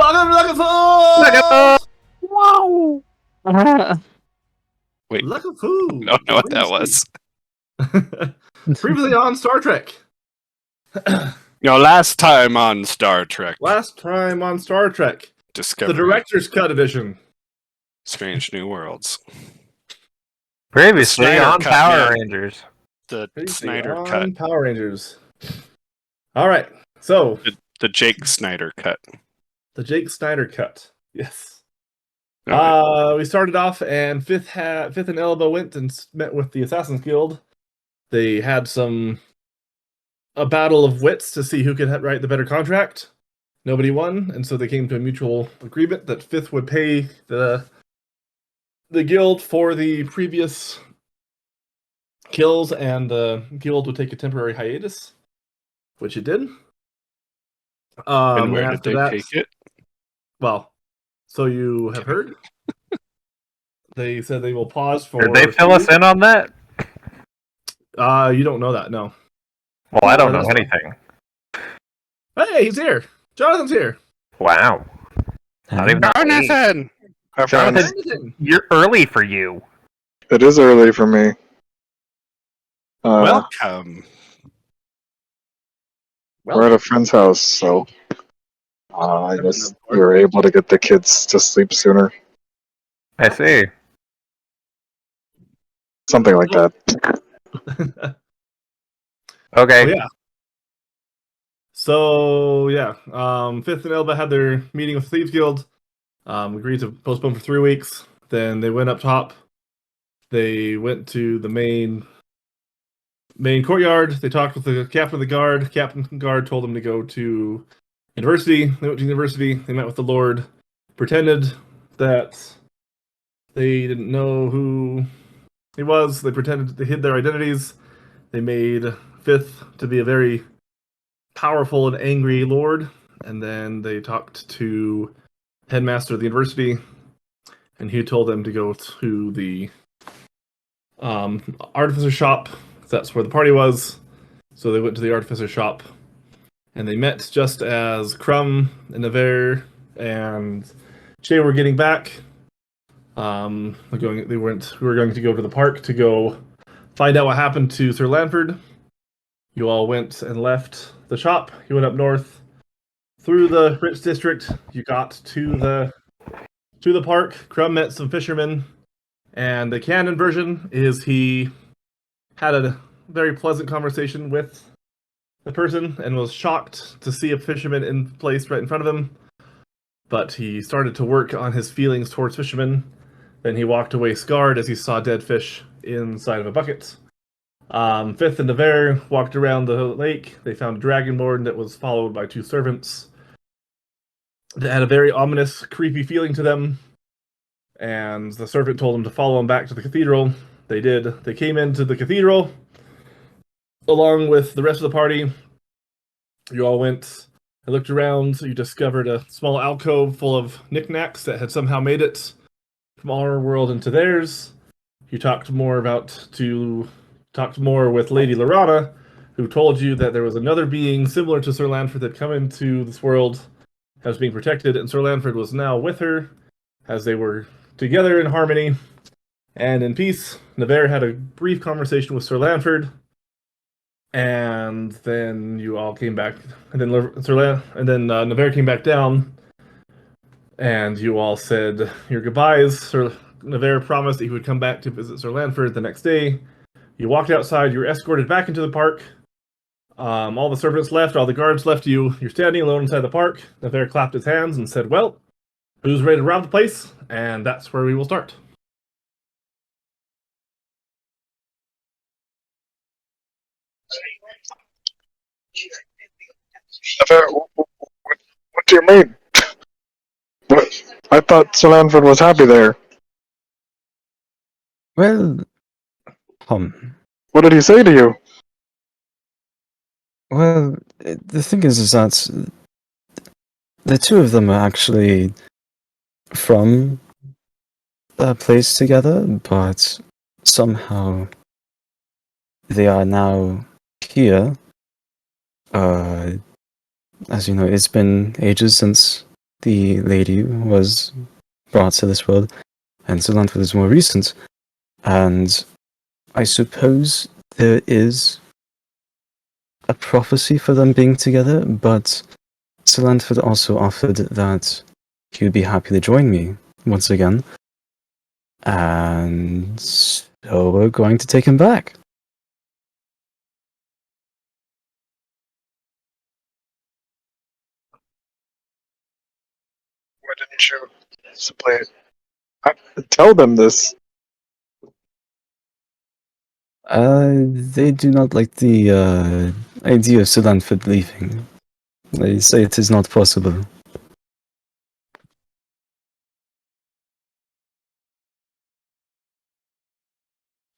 Welcome to Wow! Wait, Lucky Food. I don't know what that was. Previously on Star Trek. Last time on Star Trek. Last time on Star Trek. Discovery. The Director's Cut Edition. Strange New Worlds. Previously Snyder on Cut, Power man. Rangers. The Previously Snyder on Cut. Power Rangers. All right. So The Jake Snyder Cut. the Jake Snyder Cut. Yes. Oh, We started off, and Fifth and Elba went and met with the Assassin's Guild. They had a battle of wits to see who could write the better contract. Nobody won, and so they came to a mutual agreement that Fifth would pay the guild for the previous kills, and the guild would take a temporary hiatus, which it did. and where did they take it? Well, so you have heard. They said they will pause for. Did they fill us in on that? You don't know that, no. Well, I don't know that's anything. Hey, he's here. Jonathan's here. Wow. Not even Jonathan! Jonathan, you're early for you. It is early for me. Welcome. We're at a friend's house, so I guess we were able to get the kids to sleep sooner. I see. Something like that. Okay. Oh, yeah. So yeah, Fifth and Elba had their meeting with Thieves Guild. Agreed to postpone for 3 weeks. Then they went up top. They went to the main courtyard. They talked with the captain of the guard. Captain of the guard told them to go to university. They went to university. They met with the Lord. Pretended that they didn't know who he was. They pretended they hid their identities. They made Fifth to be a very powerful and angry lord, and then they talked to headmaster of the university, and he told them to go to the artificer shop. That's where the party was. So they went to the artificer shop, and they met just as Crumb and Nevere and Shay were getting back. We were going to go to the park to go find out what happened to Sir Lanford. You all went and left the shop. You went up north through the rich district. You got to the park. Crumb met some fishermen, and the canon version is he had a very pleasant conversation with the person and was shocked to see a fisherman in place right in front of him. But he started to work on his feelings towards fishermen. Then he walked away scarred as he saw dead fish inside of a bucket. Fifth and Nevere walked around the lake. They found a dragonborn that was followed by 2 servants. They had a very ominous, creepy feeling to them. And the servant told them to follow him back to the cathedral. They did. They came into the cathedral along with the rest of the party. You all went and looked around. You discovered a small alcove full of knickknacks that had somehow made it from our world into theirs. You talked more with Lady Lorana, who told you that there was another being similar to Sir Lanford that come into this world that was being protected, and Sir Lanford was now with her, as they were together in harmony and in peace. Nevere had a brief conversation with Sir Lanford, and then you all came back, and then Nevere came back down, and you all said your goodbyes. Sir Nevere promised that he would come back to visit Sir Lanford the next day. You walked outside, you were escorted back into the park. All the servants left, all the guards left you. You're standing alone inside the park. Nevere clapped his hands and said, well, who's ready to rob the place? And that's where we will start. What do you mean? What? I thought Sir Lanford was happy there. Well, What did he say to you? well, the thing is that the 2 of them are actually from a place together, but somehow they are now here. As you know, it's been ages since the lady was brought to this world, and Sir Lanford is more recent. And I suppose there is a prophecy for them being together, but Sir Lanford also offered that he would be happy to join me once again. And so we're going to take him back. Why didn't you simply tell them this? They do not like the idea of Sir Lanford leaving. They say it is not possible.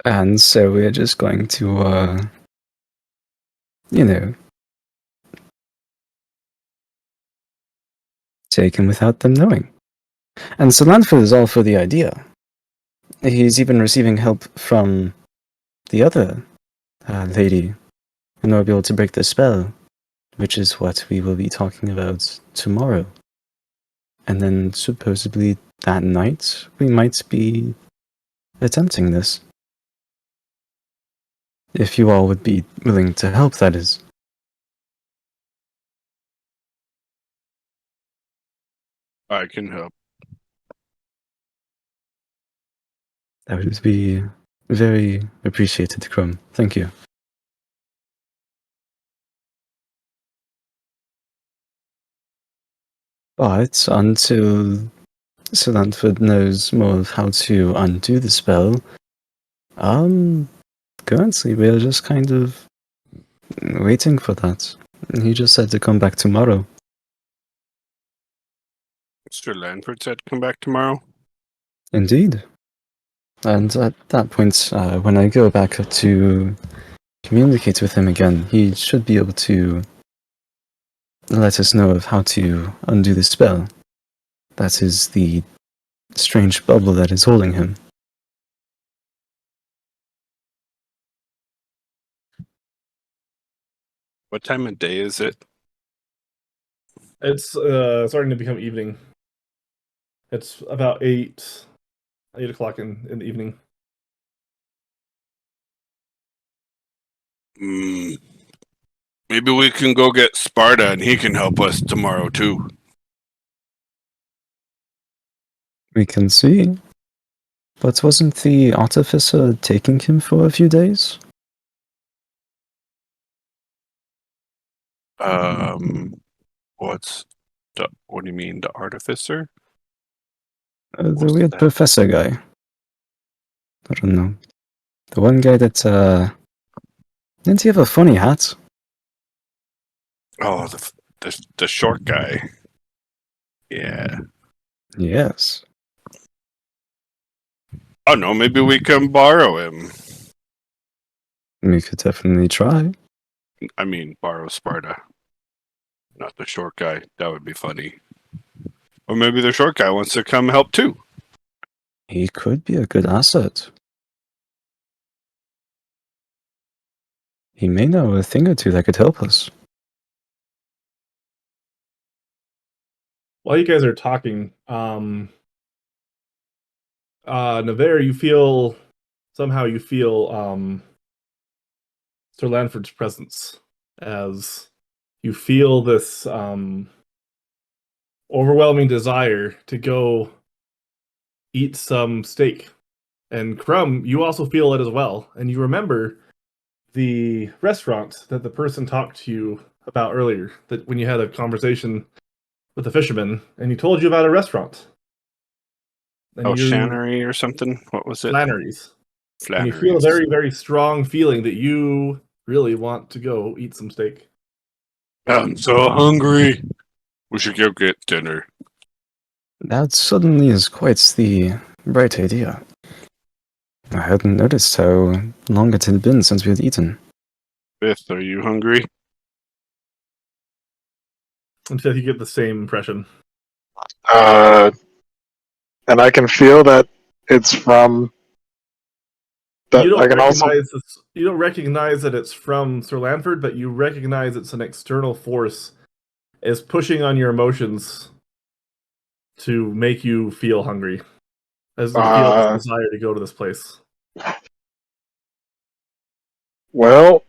And so we're just going to, take him without them knowing. And Sir Lanford is all for the idea. He's even receiving help from the other lady in order to be able to break the spell, which is what we will be talking about tomorrow. And then supposedly that night we might be attempting this. If you all would be willing to help, that is. I can help. That would be very appreciated, Crumb. Thank you. But until Sir Lanford knows more of how to undo the spell, currently we're just kind of waiting for that. He just said to come back tomorrow. Mr. Lanford said come back tomorrow. Indeed. And at that point, when I go back to communicate with him again, he should be able to let us know of how to undo the spell. That is the strange bubble that is holding him. What time of day is it? It's starting to become evening. It's about 8 o'clock in the evening. Maybe we can go get Sparta and he can help us tomorrow too. We can see. But wasn't the artificer taking him for a few days? What do you mean, the artificer? The What's weird that? professor guy. I don't know. The one guy that, didn't he have a funny hat? Oh, the short guy. Yeah. Yes. Oh no, maybe we can borrow him. We could definitely try. I mean, borrow Sparta. Not the short guy. That would be funny. Or maybe the short guy wants to come help too. He could be a good asset. He may know a thing or two that could help us. While you guys are talking, Navarre, you feel Sir Lanford's presence as you feel this overwhelming desire to go eat some steak. And Crumb, you also feel it as well. And you remember the restaurant that the person talked to you about earlier, that when you had a conversation with the fisherman, and he told you about a restaurant. And Shannery or something? What was it? Flannery's. And you Flannery's. feel a very, very strong feeling that you really want to go eat some steak. I'm so hungry. We should go get dinner. That suddenly is quite the bright idea. I hadn't noticed how long it had been since we had eaten. Fifth, are you hungry? And Fifth, you get the same impression. And I can feel that it's from. That you don't I can also. You don't recognize that it's from Sir Lanford, but you recognize it's an external force is pushing on your emotions to make you feel hungry, as you feel this desire to go to this place. Well,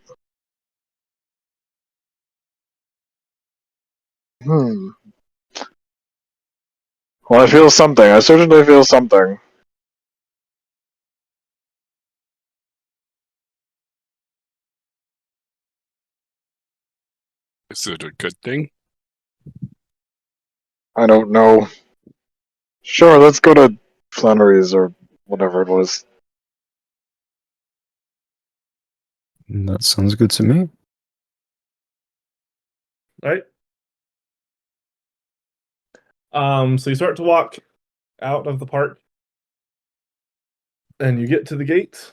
well, I feel something. I certainly feel something. Is it a good thing? I don't know. Sure, let's go to Flannery's or whatever it was. That sounds good to me. All right. So you start to walk out of the park, and you get to the gate.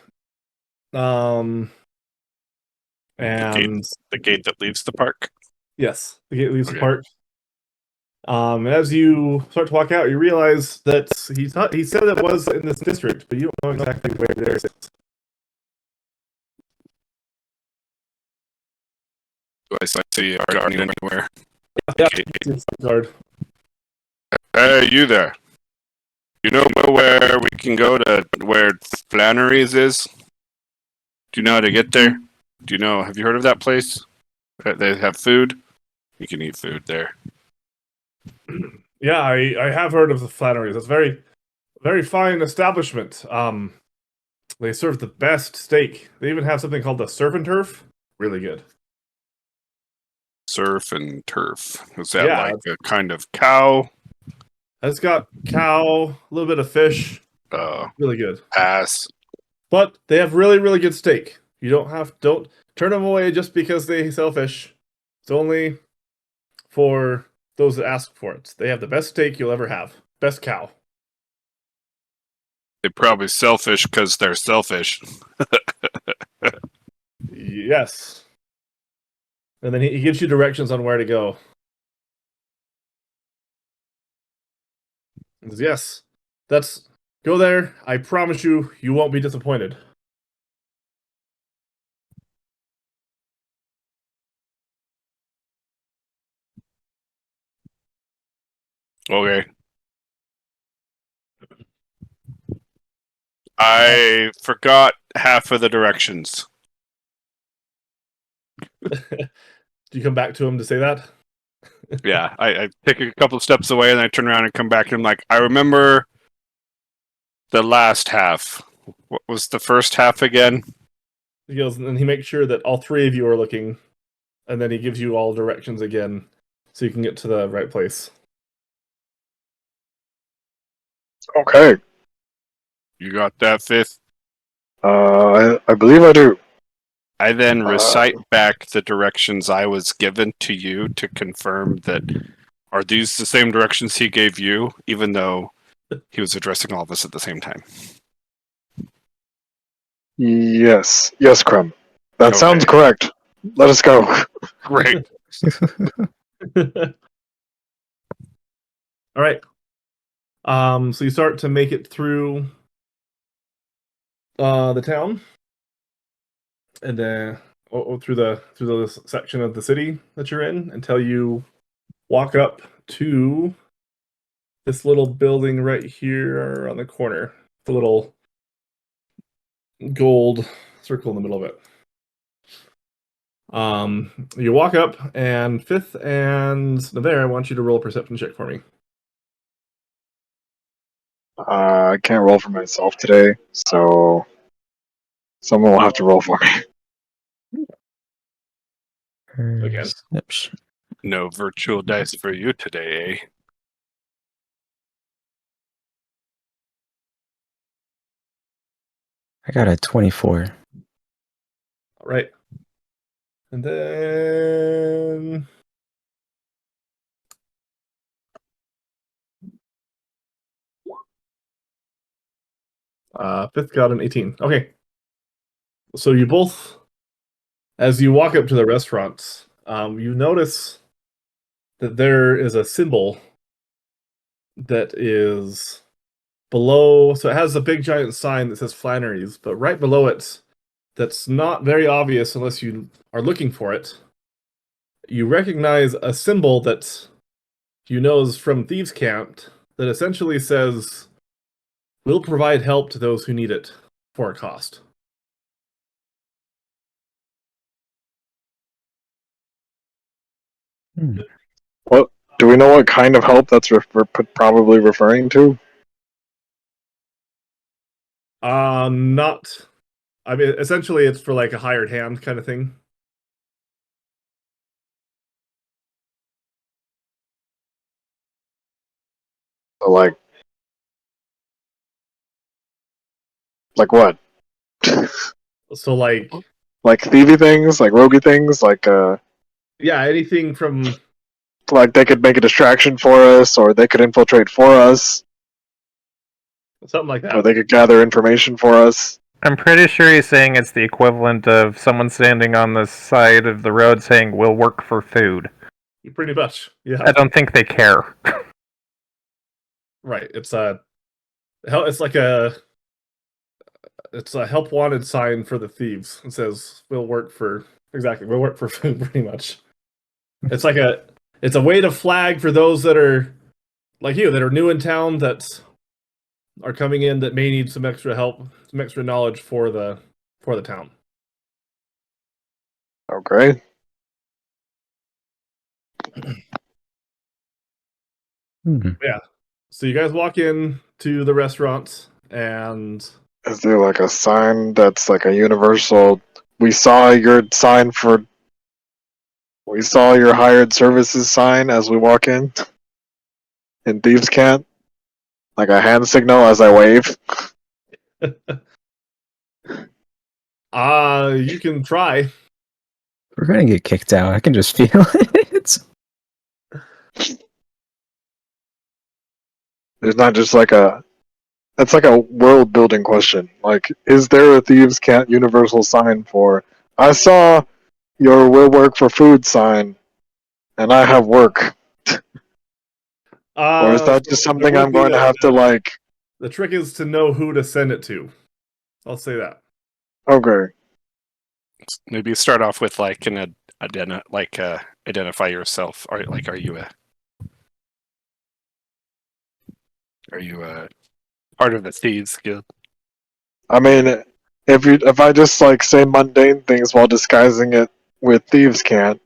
And The gate that leaves the park. yes, the gate leaves the Okay. park. As you start to walk out, you realize that he said it was in this district, but you don't know exactly where it is. Do I see a guard anywhere? Yeah, Okay. it's the guard. Hey, you there. You know where we can go to where Flannery's is? Do you know how to get there? Do you know, have you heard of that place? They have food? You can eat food there. Yeah, I have heard of the Flannery's. It's very, very fine establishment. They serve the best steak. They even have something called the surf and turf. Really good. Surf and turf. Is that Yeah. like a kind of cow? It's got cow, a little bit of fish. Really good. Pass. But they have really, really good steak. You don't turn them away just because they sell fish. It's only for those that ask for it. They have the best steak you'll ever have. Best cow. They probably selfish because they're selfish. Yes. And then he gives you directions on where to go. He says, yes, go there. I promise you, you won't be disappointed. Okay. I forgot half of the directions. Do you come back to him to say that? Yeah, I take a couple of steps away and I turn around and come back and I'm like, I remember the last half. What was the first half again? He goes, and he makes sure that all three of you are looking, and then he gives you all directions again, so you can get to the right place. Okay. You got that, Fifth? I believe I do. I then recite back the directions I was given to you to confirm that are these the same directions he gave you, even though he was addressing all of us at the same time. Yes, Crumb. That Okay. sounds correct. Let us go. Great. All right. So you start to make it through the town, and then through the section of the city that you're in, until you walk up to this little building right here on the corner. The little gold circle in the middle of it. You walk up, and Fifth and Navarre, I want you to roll a perception check for me. I can't roll for myself today, so someone will have to roll for me. Again. Perception. No virtual dice for you today, eh? I got a 24. All right. And then Fifth got an 18. Okay. So you both, as you walk up to the restaurant, you notice that there is a symbol that is below. So it has a big giant sign that says Flannery's, but right below it, that's not very obvious unless you are looking for it. You recognize a symbol that you know is from Thieves' Camp that essentially says, "We'll provide help to those who need it for a cost." What do we know? What kind of help that's probably referring to? Not. I mean, essentially, it's for like a hired hand kind of thing. So, like what? So, like thievy things, like roguey things, yeah, anything from like they could make a distraction for us, or they could infiltrate for us, something like that. or they could gather information for us. I'm pretty sure he's saying it's the equivalent of someone standing on the side of the road saying, "We'll work for food." Pretty much, yeah. I don't think they care. Right. It's a help wanted sign for the thieves. It says we'll work for food pretty much. It's a way to flag for those that are like you that are new in town that are coming in that may need some extra help, some extra knowledge for the town. Okay. Yeah. So you guys walk in to the restaurant and Is there like a sign that's like a universal? We saw your sign for. We saw your hired services sign as we walk in. In Thieves' Cant, like a hand signal as I wave. you can try. We're gonna get kicked out. I can just feel it. There's not just like a. That's like a world building question. Like, is there a Thieves' Cant universal sign for? I saw your will work for food sign, and I have work. Or is that just something I'm going to have to like? The trick is to know who to send it to. I'll say that. Okay. Maybe start off with like an identify yourself. Are you a part of the thieves guild? I mean, if I just like say mundane things while disguising it with Thieves' Cant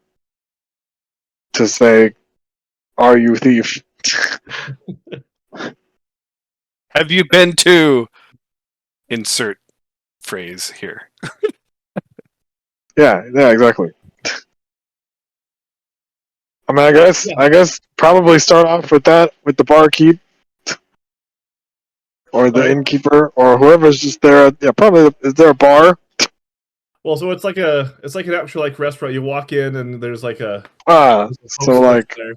to say, "Are you thief?" Have you been to insert phrase here? Yeah, exactly. I mean, I guess probably start off with that, with the barkeep, or the innkeeper, or whoever's just there. Yeah, probably. Is there a bar? Well, so it's like an actual like restaurant. You walk in and there's like a So like, there.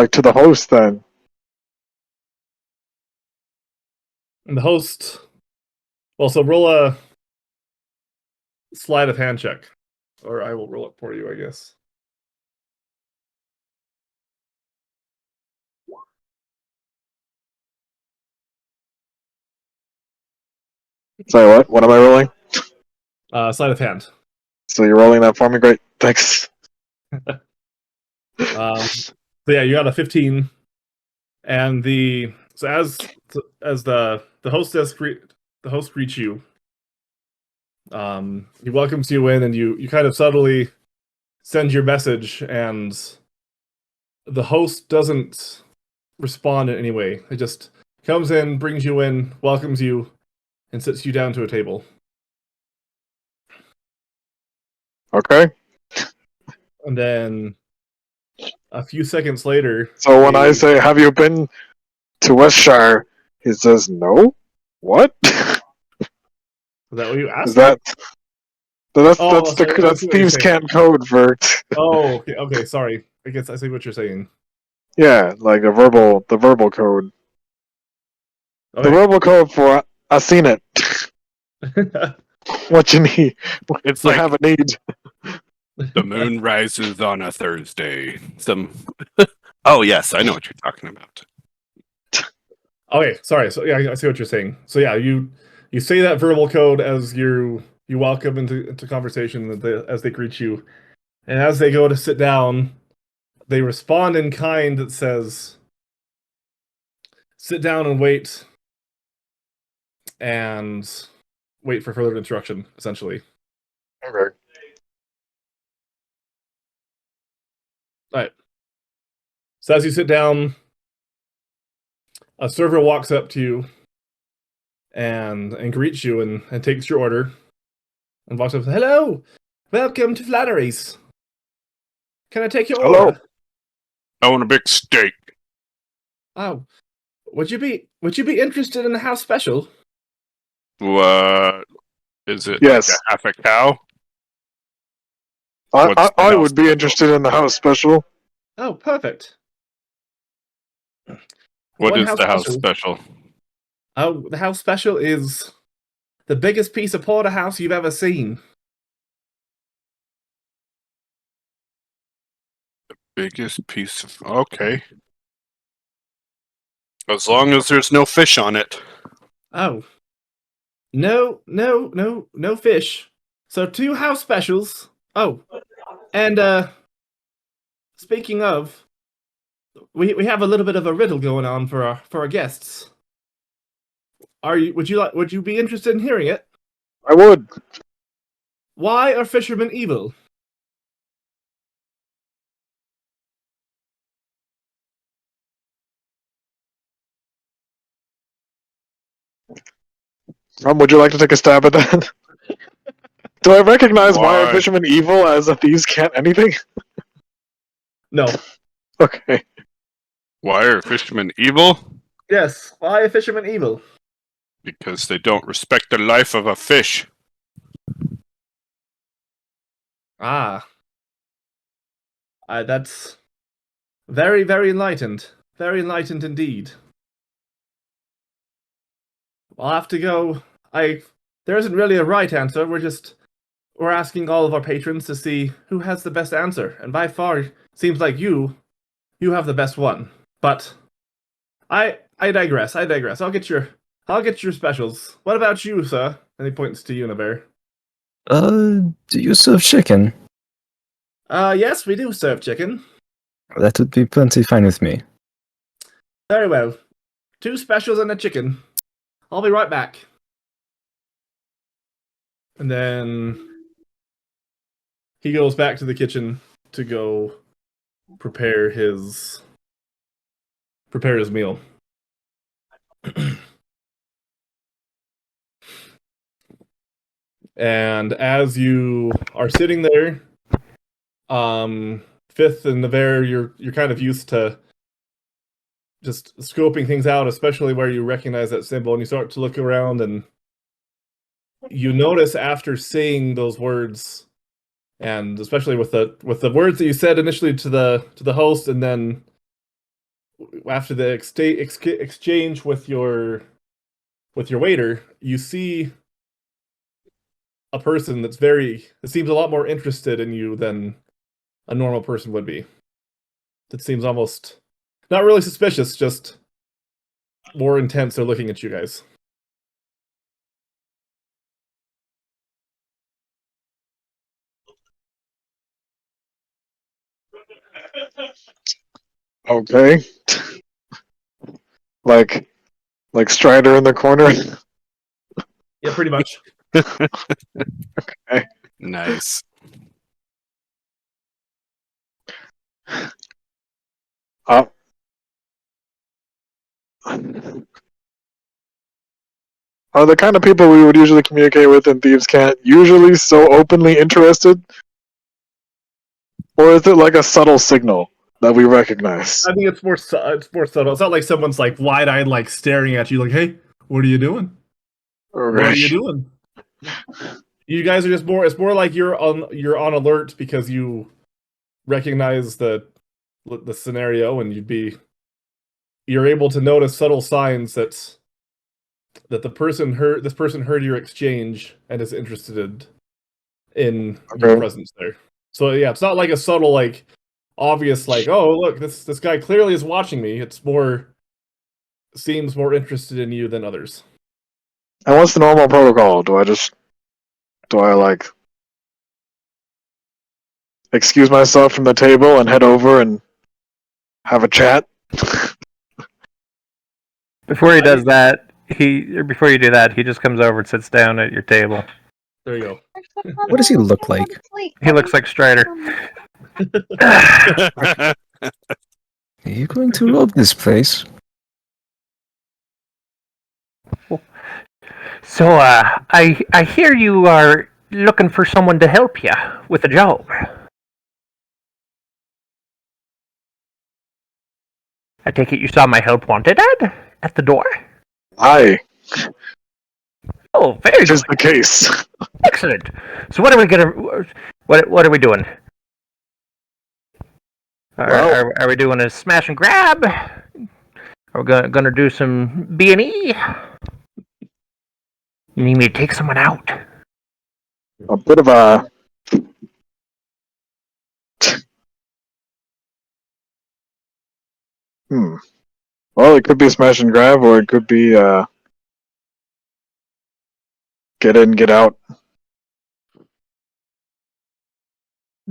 to the host then. And the host. Well, so roll a sleight of hand check, or I will roll it for you, I guess. Sorry, what? What am I rolling? Sleight of hand. So you're rolling that for me? Great, thanks. So yeah, you got a 15, and as the host greets you, he welcomes you in, and you kind of subtly send your message, and the host doesn't respond in any way. It just comes in, brings you in, welcomes you, and sits you down to a table. Okay. And then a few seconds later, So when I say, "Have you been to Westshire?" he says, "No." What? is that what you asked? Is that? That's I see what you're Thieves' saying. Cant code for. Oh, okay, sorry. I guess I see what you're saying. Yeah, like the verbal code. Okay. The verbal code for I seen it. What you need? It's You like have a need. the moon rises on a Thursday. Oh yes, I know what you're talking about. Okay, sorry. So yeah, I see what you're saying. So yeah, you say that verbal code as you welcome into conversation as they greet you, and as they go to sit down, they respond in kind that says, sit down and wait for further instruction, essentially. Okay. Alright. So as you sit down, a server walks up to you and greets you and takes your order and walks up and says, "Hello! Welcome to Flannery's. Can I take your Hello. order?" I want a big steak. Oh. Would you be interested in the house special? What is it? Yes. Like a half a cow? I What's the I house would be special? interested in the house special. Oh, perfect. What One is the house special? Oh, the house special is the biggest piece of porterhouse you've ever seen. Biggest piece of... Okay. As long as there's no fish on it. Oh. No fish. So 2 house specials. Oh. And speaking of, we have a little bit of a riddle going on for our guests. Would you be interested in hearing it? I would. Why are fishermen evil? Would you like to take a stab at that? Do I recognize why are Why? fishermen evil as if these can't anything? No. Okay. Why are fishermen evil? Yes. Why are fishermen evil? Because they don't respect the life of a fish. Ah. That's very, very enlightened. Very enlightened indeed. I'll have to go. There isn't really a right answer. We're asking all of our patrons to see who has the best answer, and by far, seems like you have the best one. But I digress. I'll get your specials. What about you, sir? And he points to Univer. Do you serve chicken? Yes, we do serve chicken. That would be plenty fine with me. Very well. 2 specials and a chicken. I'll be right back. And then he goes back to the kitchen to go prepare his meal. And as you are sitting there, Fifth and Navarre, you're kind of used to just scoping things out, especially where you recognize that symbol, and you start to look around, and you notice after saying those words, and especially with the words that you said initially to the host, and then after the exchange with your waiter, you see a person that seems a lot more interested in you than a normal person would be. That seems almost not really suspicious, just more intense. They're looking at you guys. Okay. like Strider in the corner. Yeah, pretty much. Okay. Nice. Uh, are the kind of people we would usually communicate with in Thieves' Cant usually so openly interested? Or is it like a subtle signal that we recognize? I think it's more subtle. It's not like someone's like wide-eyed, like staring at you, like, "Hey, what are you doing? What are you doing?" You guys are just more. It's more like you're on alert because you recognize the scenario, and you're able to notice subtle signs that this person heard your exchange and is interested in your presence there. So yeah, it's not like a subtle, like obvious, like, "Oh, look, this guy clearly is watching me." It's seems more interested in you than others. And what's the normal protocol? Do I like excuse myself from the table and head over and have a chat? Before he does that, before you do that, he just comes over and sits down at your table. There you go. What does he look like? He looks like Strider. Are you going to rob this place? So, I hear you are looking for someone to help you with a job. I take it you saw my help wanted ad at the door? Aye, Oh, very just good. the case. Excellent. So what are we gonna... What are we doing? Well- Are we doing a smash and grab? Are we gonna do some B&E? You need me to take someone out? A bit of a Well, it could be a smash and grab, or it could be get in, get out.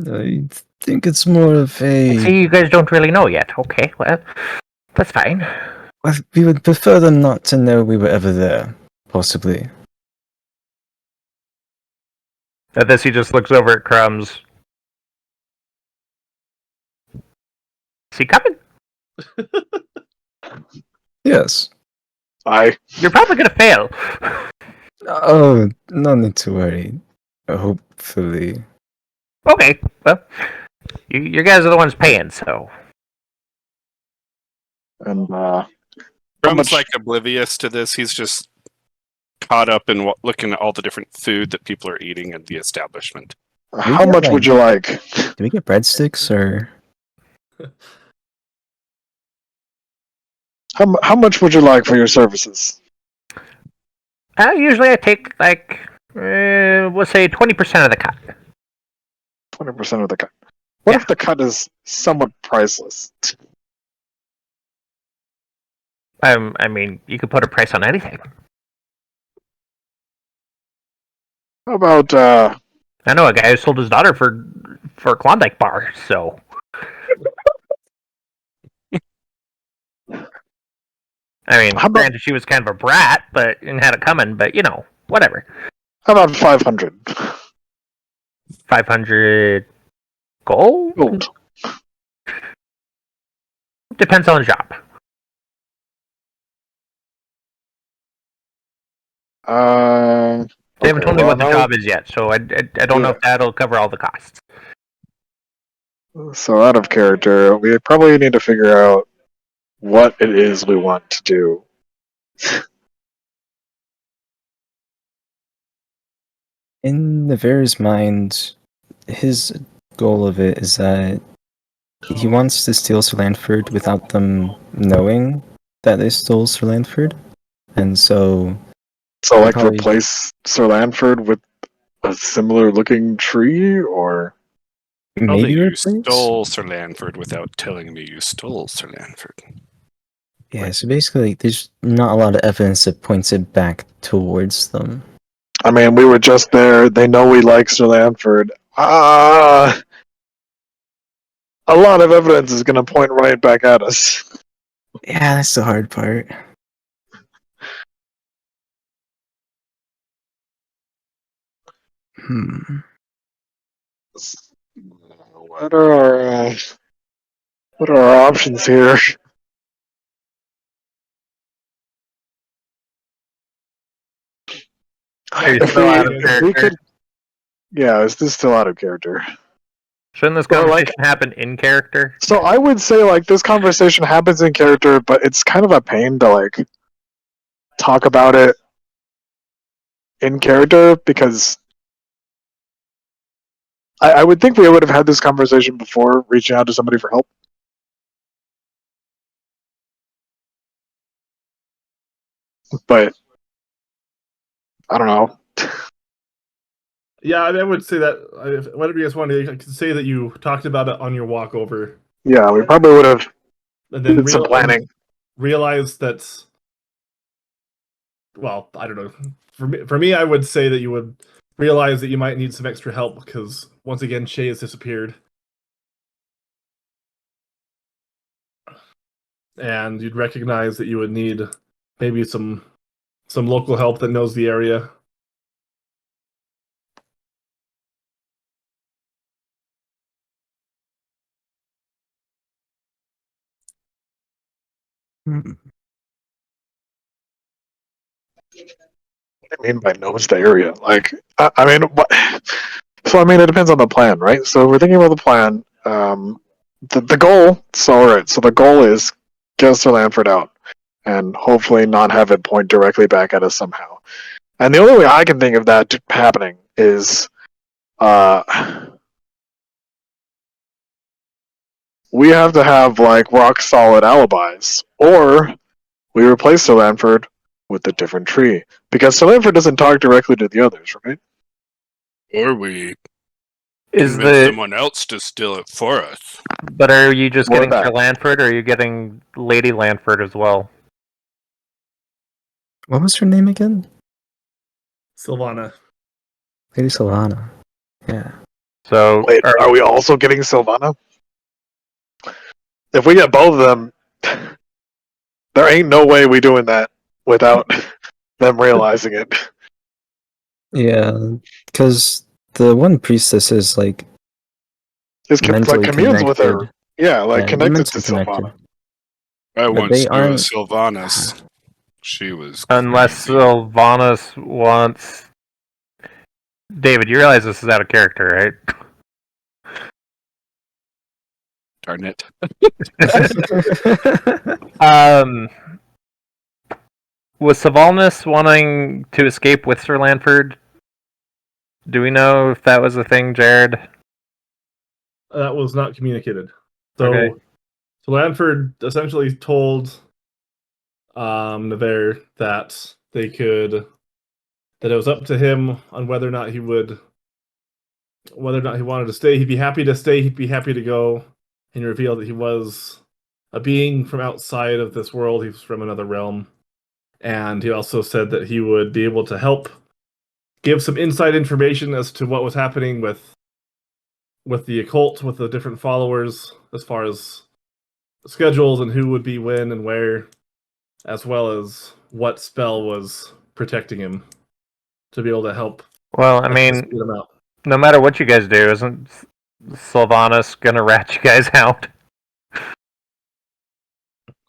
I think it's more of See, a. you guys don't really know yet. Okay, well, that's fine. Well, we would prefer them not to know we were ever there, possibly. At this, he just looks over at Crumbs. Is he coming? Yes. Aye. You're probably gonna fail. Oh, no need to worry. Hopefully. Okay, well, you guys are the ones paying, so... And Brum's much- like oblivious to this. He's just caught up in looking at all the different food that people are eating in the establishment. how get, much like- would you like? Do we get breadsticks or? How much would you like for your services? Usually I take, like, we'll say 20% of the cut. 20% of the cut. What Yeah. if the cut is somewhat priceless? I mean, you could put a price on anything. How about I know a guy who sold his daughter for a Klondike bar, so... I mean, How about- granted, she was kind of a brat, and had it coming, but, you know, whatever. how about 500 500 gold? gold? Depends on the job. They haven't Okay, told me well, what the now- job is yet, so I don't know if that'll cover all the costs. So out of character, we probably need to figure out what it is we want to do. In Navarre's mind, his goal of it is that he wants to steal Sir Lanford without them knowing that they stole Sir Lanford. And so, So, like, Probably- replace Sir Lanford with a similar looking tree, or Tell me maybe you replace? stole Sir Lanford without telling me you stole Sir Lanford. Yeah, so basically, there's not a lot of evidence that points it back towards them. I mean, we were just there. They know we like Sir Lanford. A lot of evidence is going to point right back at us. Yeah, that's the hard part. Hmm. What are our options here? Are you If still we- out of if we character? could- Yeah, is this still out of character? Shouldn't this Well, like- conversation happen in character? So I would say, like, this conversation happens in character, but it's kind of a pain to, like, talk about it in character, because I would think we would have had this conversation before reaching out to somebody for help. But I don't know. Yeah, I would say that. Whatever you guys want to, I could say that you talked about it on your walk over, Yeah, we probably would have and then did some planning. realized that. Well, I don't know. For me, I would say that you would realize that you might need some extra help because once again, Shay has disappeared, and you'd recognize that you would need maybe some local help that knows the area. Hmm. What do you mean by knows the area? Like, I mean, what? So I mean, it depends on the plan, right? So if we're thinking about the plan. The goal. So all right. So the goal is get Sir Lanford out, and hopefully not have it point directly back at us somehow. And the only way I can think of that happening is, we have to have like rock solid alibis, or we replace Sir Lanford with a different tree because Sir Lanford doesn't talk directly to the others, right? Or we Is convince the someone else to steal it for us. but are you just Or getting that. Sir Lanford, or are you getting Lady Lanford as well? What was her name again? Sylvana. Lady Solana. Yeah. So Wait, are we also getting Sylvana? If we get both of them, there ain't no way we doing that without them realizing it. Yeah, because the one priestess is like It's like mentally communes with her. connected. Yeah, like Yeah, connected to mentally connected. Sylvana. I But once they knew a aren't. Sylvanas. She was unless crazy. Sylvanas wants David, you realize this is out of character, right? Darn it. Was Sylvanas wanting to escape with Sir Lanford? Do we know if that was a thing, Jared? That was not communicated. So, Okay. so Lanford essentially told Nevers that that it was up to him on whether or not he wanted to stay. He'd be happy to stay. He'd be happy to go. And he revealed that he was a being from outside of this world. He was from another realm. And he also said that he would be able to help give some inside information as to what was happening with the occult, with the different followers, as far as schedules and who would be when and where, as well as what spell was protecting him to be able to help. Well, I mean, get him out. no matter what you guys do, isn't Sylvanas gonna rat you guys out? Well,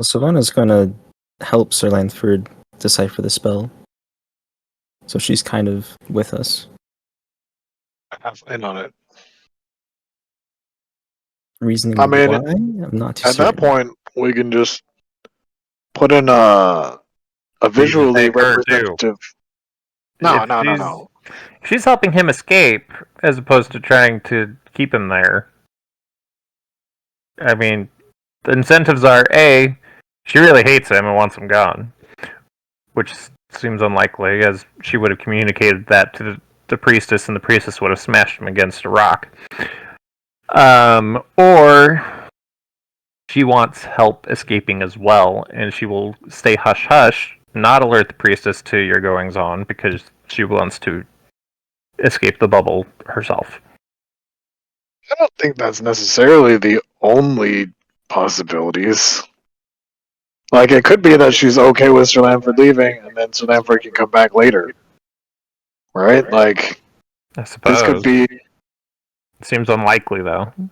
Sylvana's gonna help Sir Lanford decipher the spell. So she's kind of with us. I have in on it. Reasoning I mean, why? I'm not too at certain. that point, we can just put in a visually Save her, too. representative. No, If no, no, she's- no. She's helping him escape as opposed to trying to keep him there. I mean, the incentives are A, she really hates him and wants him gone, which seems unlikely, as she would have communicated that to the priestess, and the priestess would have smashed him against a rock. Or she wants help escaping as well, and she will stay hush hush, not alert the priestess to your goings on, because she wants to escape the bubble herself. I don't think that's necessarily the only possibilities. Like, it could be that she's okay with Sir Lanford leaving, and then Sir Lanford can come back later. Right? Like, I this suppose. could be. Seems unlikely, though. Yeah,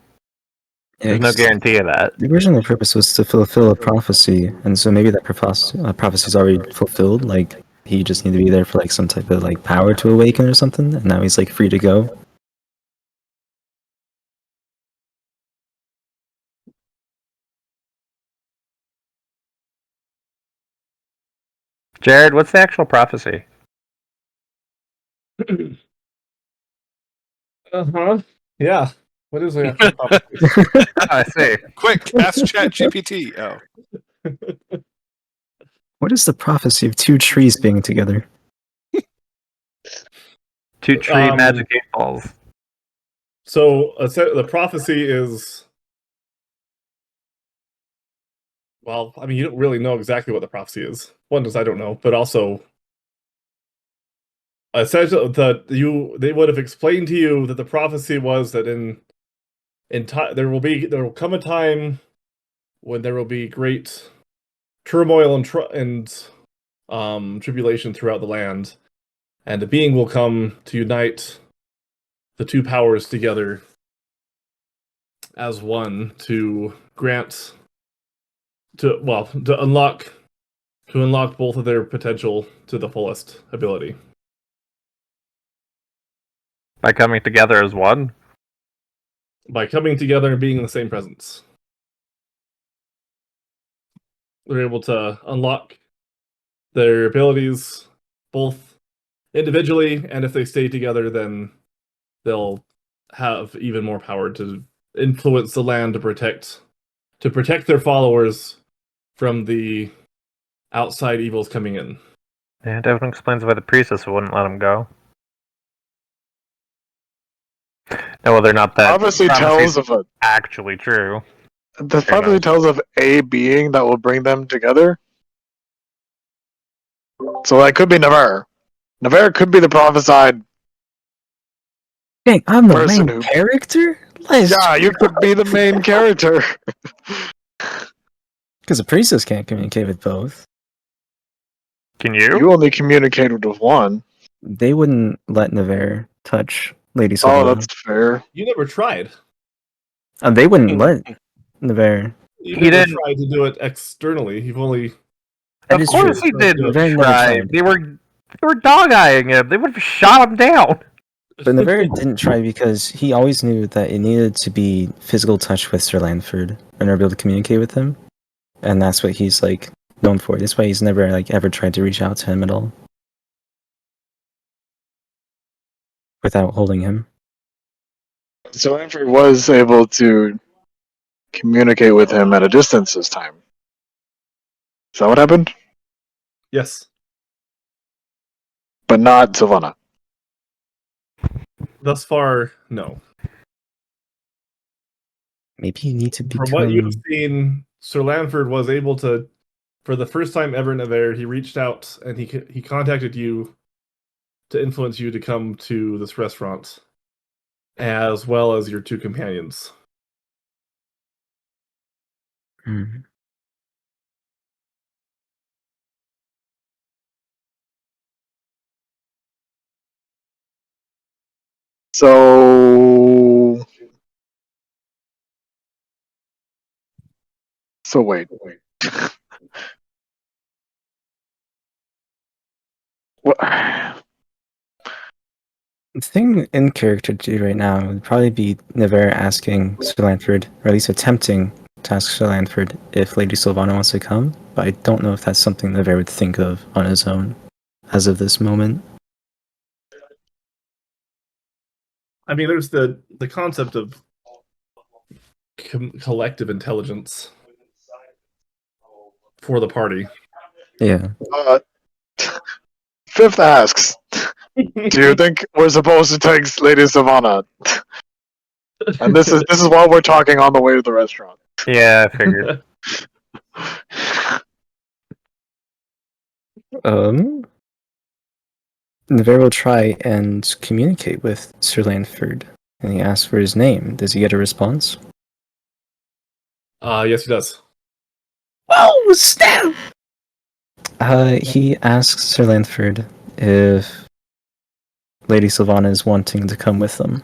There's no 'cause guarantee of that. the original purpose was to fulfill a prophecy, and so maybe that prophecy's already fulfilled. Like he just needed to be there for like some type of like power to awaken or something, and now he's like free to go. Jared, what's the actual prophecy? Uh-huh. Yeah. What is the actual prophecy? I see. Quick, ask ChatGPT. Oh. What is the prophecy of two trees being together? Two tree Um, magic 8 balls. So the prophecy is, well, I mean, you don't really know exactly what the prophecy is. One, because I don't know, but also, essentially, they would have explained to you that the prophecy was that in time there will come a time when there will be great turmoil and tribulation throughout the land, and a being will come to unite the two powers together as one to grant to unlock both of their potential to the fullest ability. By coming together as one? By coming together and being in the same presence. They're able to unlock their abilities both individually, and if they stay together, then they'll have even more power to influence the land to protect their followers from the outside evils coming in. Yeah, Devin explains why the priestess wouldn't let him go. Now, whether or not that Obviously prophecy's tells of a actually true. this Fair probably enough. tells of a being that will bring them together. So that could be Navarre. Navarre could be the prophesied. Dang, I'm the Person main who- character? Let's Yeah, you could be the main character. Because the priestess can't communicate with both. Can you? You only communicated with one. They wouldn't let Nevere touch Lady Oh, Sylvana. that's fair. You never tried. They wouldn't let Nevere. You He never didn't- tried to do it externally. You've only That Of is course true. he didn't Nevere never try. tried. They were dog-eyeing him. They would have shot him down. But Nevere didn't try because he always knew that it needed to be physical touch with Sir Lanford in order to be able to communicate with him. And that's what he's like known for. That's why he's never like ever tried to reach out to him at all. Without holding him. So Lanford was able to communicate with him at a distance this time. Is that what happened? Yes. But not Sylvana. Thus far, no. Maybe you need to become... From what you've seen, Sir Lanford was able to, for the first time ever in Nevere, he reached out and he contacted you to influence you to come to this restaurant, as well as your two companions. Hmm. So wait. What? The thing in character to do right now would probably be Nevere asking Sir Lanford, or at least attempting to ask Sir Lanford if Lady Sylvana wants to come, but I don't know if that's something Nevere would think of on his own as of this moment. I mean, there's the concept of collective intelligence for the party. Yeah. Fifth asks, do you think we're supposed to take Lady Sylvana? And this is while we're talking on the way to the restaurant. Yeah, I figured. Nevere will try and communicate with Sir Lanford, and he asks for his name. Does he get a response? Yes, he does. Oh, snap! He asks Sir Lanford if Lady Sylvana is wanting to come with them.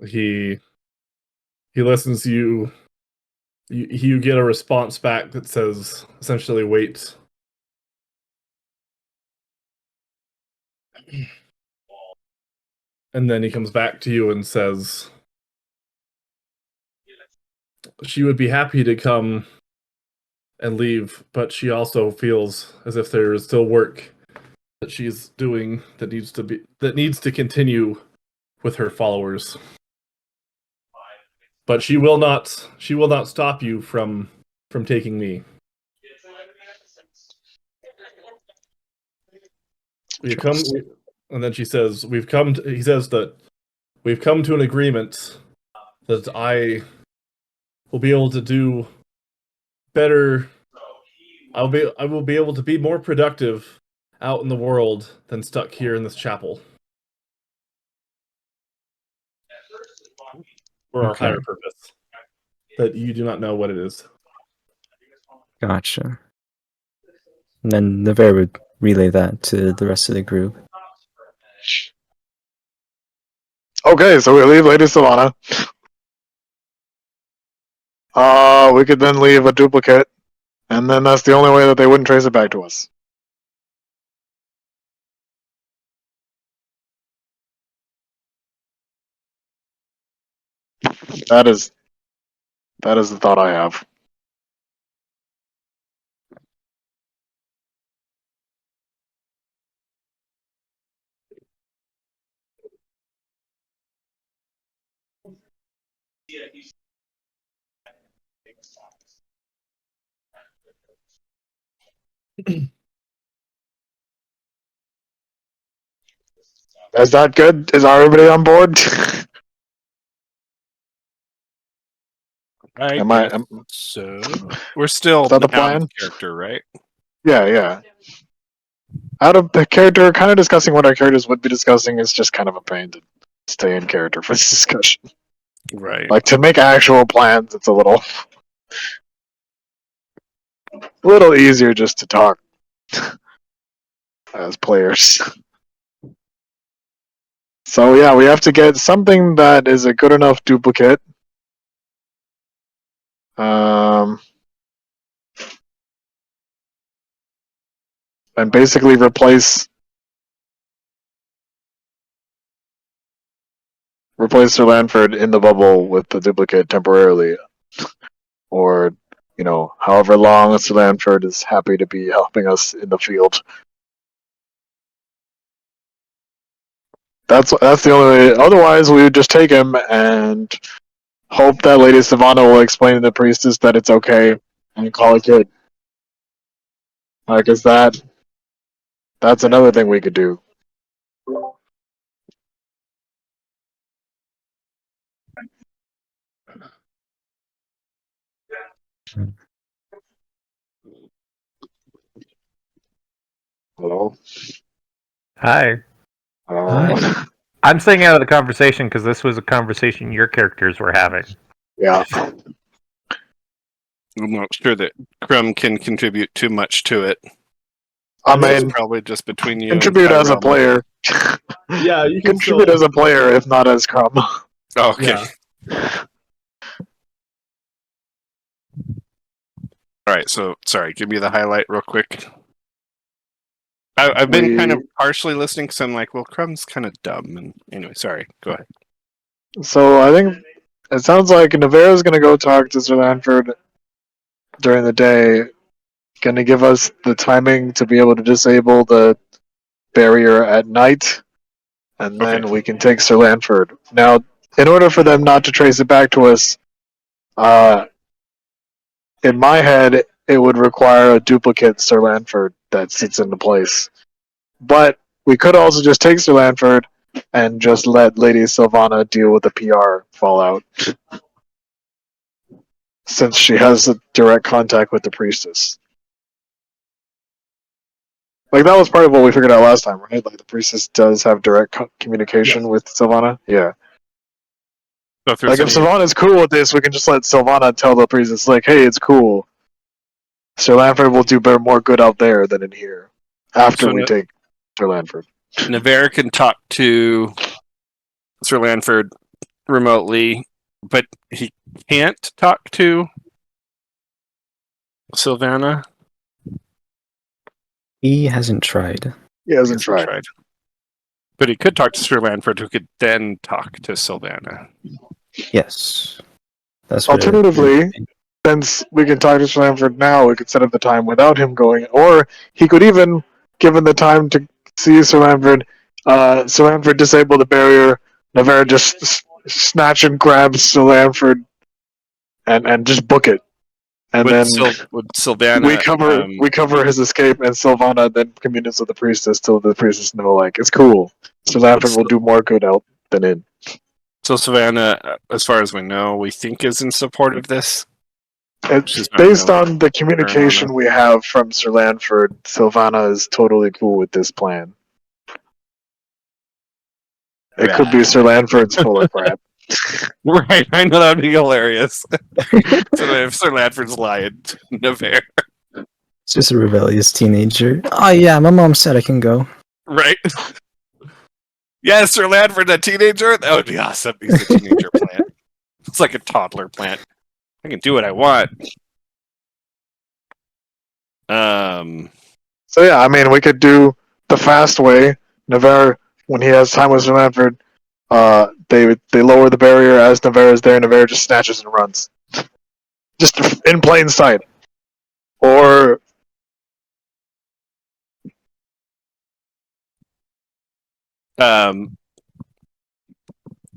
He listens to you. You get a response back that says essentially wait. And then he comes back to you and says she would be happy to come and leave, but she also feels as if there is still work that she's doing that needs to continue with her followers. But she will not stop you from taking me. And then she says, he says that we've come to an agreement that I will be able to do better. I will be able to be more productive out in the world than stuck here in this chapel. For our Okay. higher purpose. That you do not know what it is. Gotcha. And then Nevera would relay that to the rest of the group. Okay, so we leave Lady Sylvana. We could then leave a duplicate, and then that's the only way that they wouldn't trace it back to us. That is the thought I have. Is that good? Is everybody on board? I Am I? guess so. We're still Is that the out plan? of character, right? Yeah. Out of the character, kind of discussing what our characters would be discussing is just kind of a pain to stay in character for this discussion. Right. Like to make actual plans, it's a little easier just to talk as players. So yeah, we have to get something that is a good enough duplicate. And basically replace Sir Lanford in the bubble with the duplicate temporarily, or however long Sir Lanford is happy to be helping us in the field. That's the only way. Otherwise, we would just take him and hope that Lady Savannah will explain to the priestess that it's okay and call it good. Like, is that's another thing we could do. Hello? Hi. Hi. I'm staying out of the conversation because this was a conversation your characters were having. Yeah. I'm not sure that Crumb can contribute too much to it. I It's mean, probably just between you contribute and as a Tyrell. player. Yeah, you can Contribute still. as a player, if not as Crumb. Oh, okay. Yeah. All right. So, sorry. Give me the highlight real quick. I've been kind of partially listening because I'm like, well, Crumb's kind of dumb. And anyway, sorry. Go ahead. So I think it sounds like Nevera's going to go talk to Sir Lanford during the day. Going to give us the timing to be able to disable the barrier at night, and then Okay. we can take Sir Lanford. Now, in order for them not to trace it back to us, in my head, it would require a duplicate Sir Lanford that sits into place. But we could also just take Sir Lanford and just let Lady Sylvana deal with the PR fallout, since she has a direct contact with the priestess. Like, that was part of what we figured out last time, right? Like, the priestess does have direct communication with Sylvana. Yeah. So if Like, if Sylvana's cool with this, we can just let Sylvana tell the priestess, like, hey, it's cool. Sir Lanford will do more good out there than in here. After we take Sir Lanford. Nevera can talk to Sir Lanford remotely, but he can't talk to Sylvana. He hasn't tried. He hasn't tried. But he could talk to Sir Lanford, who could then talk to Sylvana. Yes. That's what Alternatively, since we can talk to Sir Lanford now, we could set up the time without him going. Or he could even, given the time to see Sir Lanford disable the barrier, Nevera just snatch and grab Sir Lanford and just book it. And Would then Sylvana we cover his escape, and Sylvana then communicates with the priestess till the priestess know, like, it's cool. Sir Lanford will do more good out than in. So Sylvana, as far as we know, we think is in support of this. It's based on the communication we have from Sir Lanford. Sylvana is totally cool with this plan. It could be Sir Lanford's full of crap. Right, I know that would be hilarious. So if Sir Lanford's lying to Nevera. It's just a rebellious teenager. Oh yeah, my mom said I can go. Right? Yes, Sir Lanford, a teenager? That would be awesome. He's a teenager plant. It's like a toddler plant. I can do what I want. So yeah, I mean, we could do the fast way. Navarre, when he has time with Sir Lanford, they lower the barrier as Navarre is there. Navarre just snatches and runs, just in plain sight.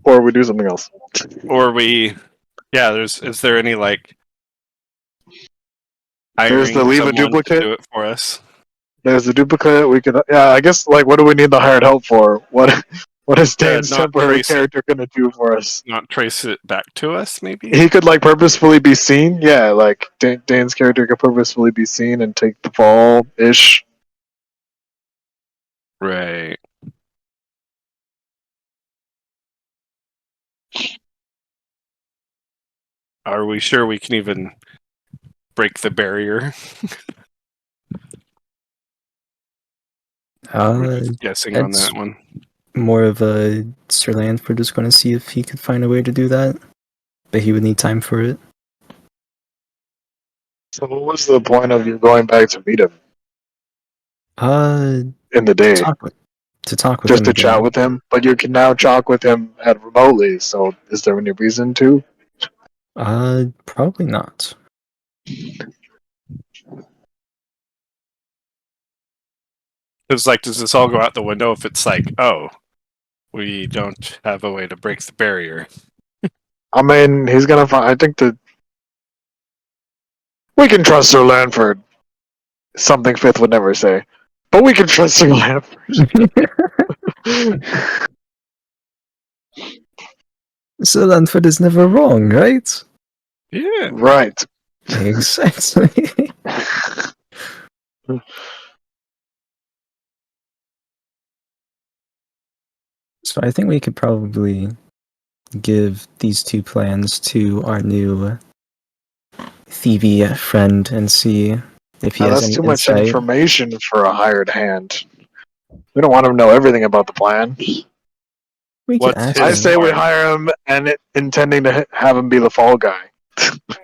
Or we do something else. Or we, yeah. Is there any like? There's the hiring leave a someone to duplicate. do it for us. There's the duplicate. We could, yeah. I guess like, what do we need the hired help for? What is Dane's not temporary trace it. character gonna do for us? Not trace it back to us, maybe. He could like purposefully be seen. Yeah, like Dane's character could purposefully be seen and take the fall ish. Right. Are we sure we can even break the barrier? We're just guessing on it's- that one. More of a Sir Lanford just going to see if he could find a way to do that, but he would need time for it. So what was the point of you going back to meet him in the day? To talk with Just him to again. chat with him, but you can now talk with him at remotely. So is there any reason to? Probably not. It's like, does this all go out the window if it's like, oh, we don't have a way to break the barrier? I mean, he's gonna find. I think that we can trust Sir Lanford. Something Fifth would never say, but we can trust Sir Lanford. Sir Lanford is never wrong, right? Yeah. Right. Exactly. So I think we could probably give these two plans to our new thievy friend and see if he Now, has that's any too much insight. information for a hired hand. We don't want him to know everything about the plan. We could What's ask his- I him. say we part? hire him and intending to have him be the fall guy.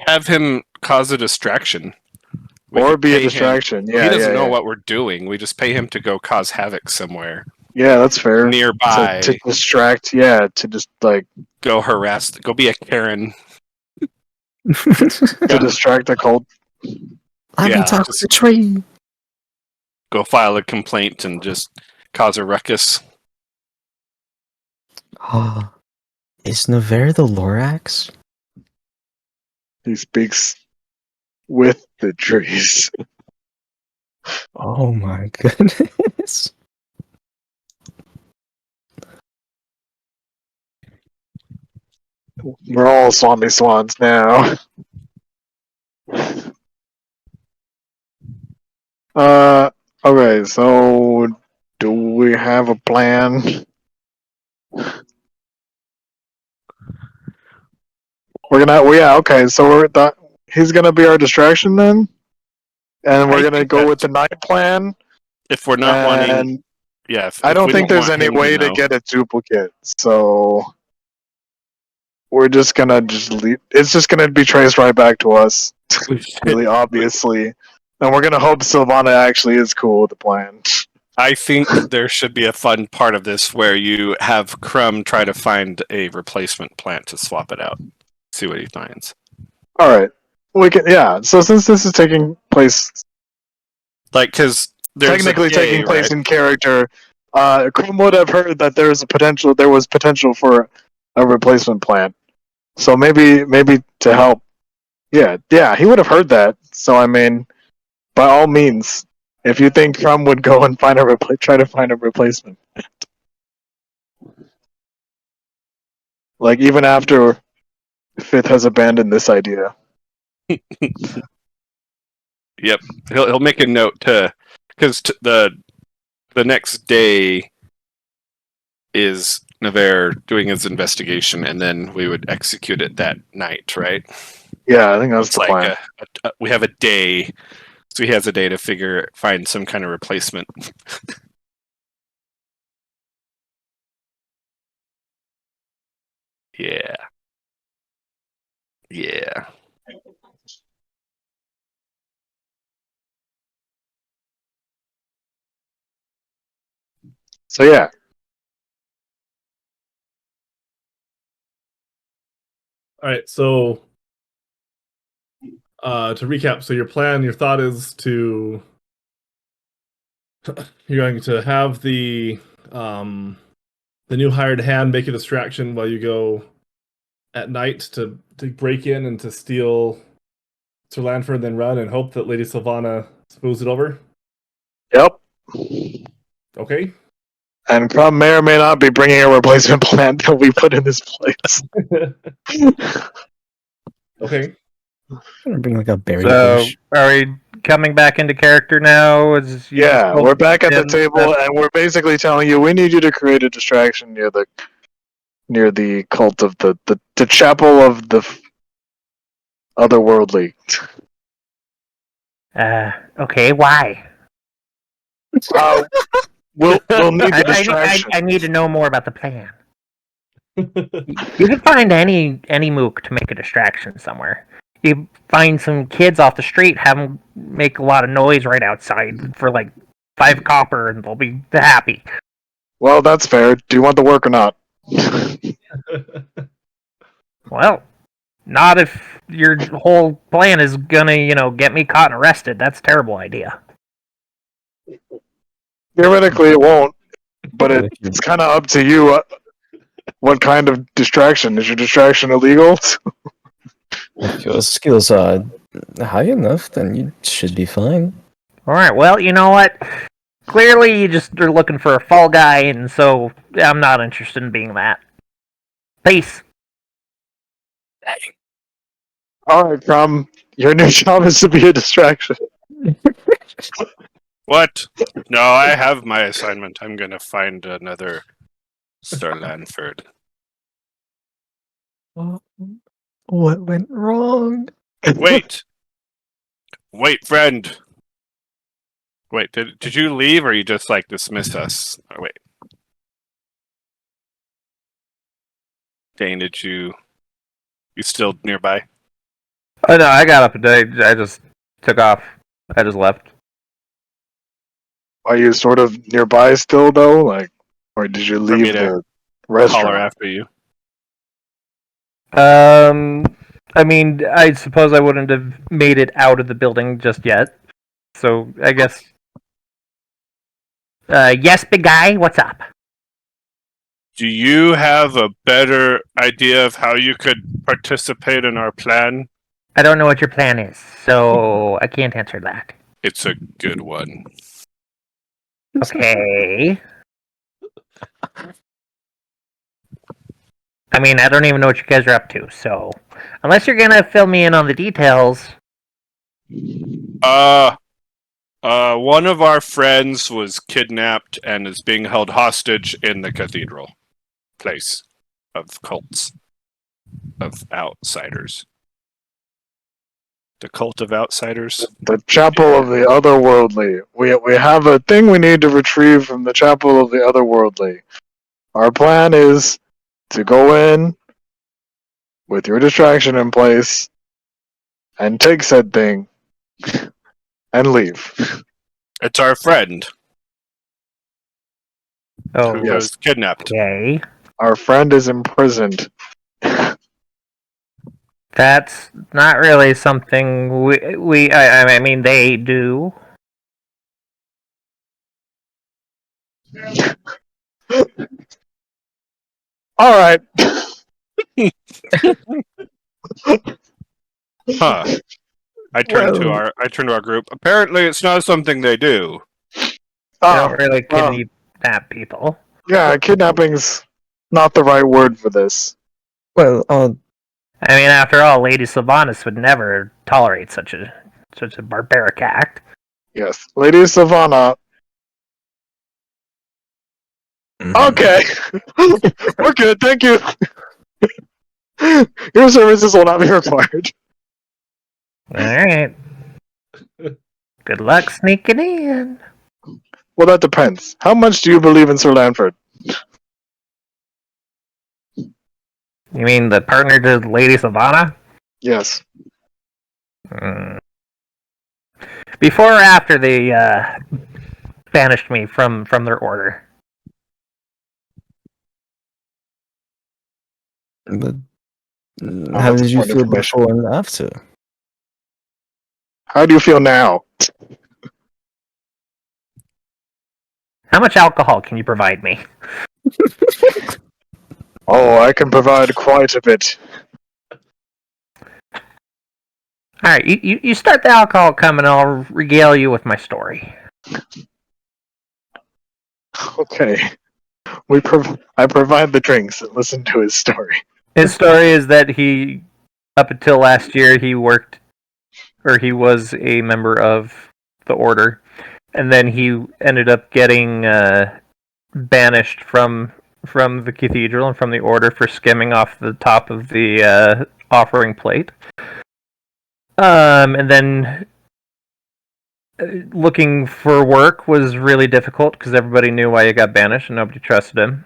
Have him cause a distraction. We Or could be a pay him- distraction. Yeah, he doesn't yeah, know yeah. what we're doing. We just pay him to go cause havoc somewhere Yeah, that's fair. nearby. To distract, yeah, to just like Go harass. Go be a Karen. to distract the cult. Let Yeah, me talk just- with the tree. Go file a complaint and just cause a ruckus. Oh, is Navarre the Lorax? He speaks with the trees. Oh my goodness. We're all Swami Swans now. Okay, so do we have a plan? Okay, so he's gonna be our distraction then? And we're I gonna think go with that's- the night plan? If we're not wanting, And yeah. I if don't we think there's want any him way to know- get a duplicate, so we're just gonna leave. It's just gonna be traced right back to us, really obviously. And we're gonna hope Sylvana actually is cool with the plan. I think there should be a fun part of this where you have Crumb try to find a replacement plant to swap it out. See what he finds. Alright. We can, yeah, so since this is taking place, Like, because technically taking place in character, Krum would have heard that there was potential for a replacement plant. So maybe to help. Yeah, he would have heard that. So I mean, by all means, if you think Krum would go and try to find a replacement. Like even after Fifth has abandoned this idea. Yep, he'll make a note to because the next day is Navarre doing his investigation, and then we would execute it that night, right? Yeah, I think that's It's the like plan. we have a day, So he has a day to find some kind of replacement. Yeah. Yeah. So yeah, All right, so to recap, so your thought is to you're going to have the new hired hand make a distraction while you go at night to break in and to steal Sir Lanford, then run and hope that Lady Sylvana smooths it over. yep. Okay. And Crumb may or may not be bringing a replacement plant that we put in this place. Okay. I'm gonna bring like a berry So, bush. are we coming back into character now? Yeah, we're back at the and table, stuff? and we're basically telling you we need you to create a distraction near the cult of the chapel of the otherworldly. Okay, why? We'll need the I distraction. need to know more about the plan. You can find any mook to make a distraction somewhere. You find some kids off the street, have them make a lot of noise right outside for like 5 copper, and they'll be happy. Well, that's fair. Do you want the work or not? Well, not if your whole plan is gonna, get me caught and arrested. That's a terrible idea. Theoretically, it won't, but But it's kind of up to you. What kind of distraction? Is your distraction illegal? if your skills are high enough, then you should be fine. Alright, well, you know what? Clearly you just are looking for a fall guy, and so I'm not interested in being that. Peace. All right, Crumb. Your new job is to be a distraction. What? No, I have my assignment. I'm gonna find another Sir Lanford. What went wrong? Wait! Wait, friend! Wait, did you leave or you just like dismiss us? Oh, wait. Dane, did you still nearby? Oh no, I got up today. I just took off. I just left. Are you sort of nearby still, though? Like, or did you me leave to the Holler restaurant? after you. I mean, I suppose I wouldn't have made it out of the building just yet. So I guess. Yes, big guy. What's up? Do you have a better idea of how you could participate in our plan? I don't know what your plan is, so I can't answer that. It's a good one. Okay. I mean, I don't even know what you guys are up to, so unless you're gonna fill me in on the details. One of our friends was kidnapped and is being held hostage in the cathedral place of cults of outsiders. The cult of outsiders? The chapel of the otherworldly. We have a thing we need to retrieve from the chapel of the otherworldly. Our plan is to go in with your distraction in place and take said thing and leave. It's our friend Oh, who Yes. was kidnapped. okay. Our friend is imprisoned. That's not really something I mean, they do. All right. Huh. I turned to our group. Apparently it's not something they do. They Oh, don't really well, kidnap people. yeah, kidnapping's not the right word for this. Well, I mean, after all, Lady Sylvanas would never tolerate such a barbaric act. Yes. Lady Savannah. Okay. We're good, thank you. Your services will not be required. All right. Good luck sneaking in. Well, that depends. How much do you believe in Sir Lanford? You mean the partner to Lady Savannah? Yes. Mm. Before or after they banished me from their order? But Oh, how that's did you important feel information. before and after? How do you feel now? How much alcohol can you provide me? Oh, I can provide quite a bit. Alright, you start the alcohol coming, I'll regale you with my story. Okay. I provide the drinks and listen to his story. His story is that he, up until last year, he was a member of the order, and then he ended up getting banished from the cathedral and from the order for skimming off the top of the offering plate. And then looking for work was really difficult because everybody knew why he got banished and nobody trusted him.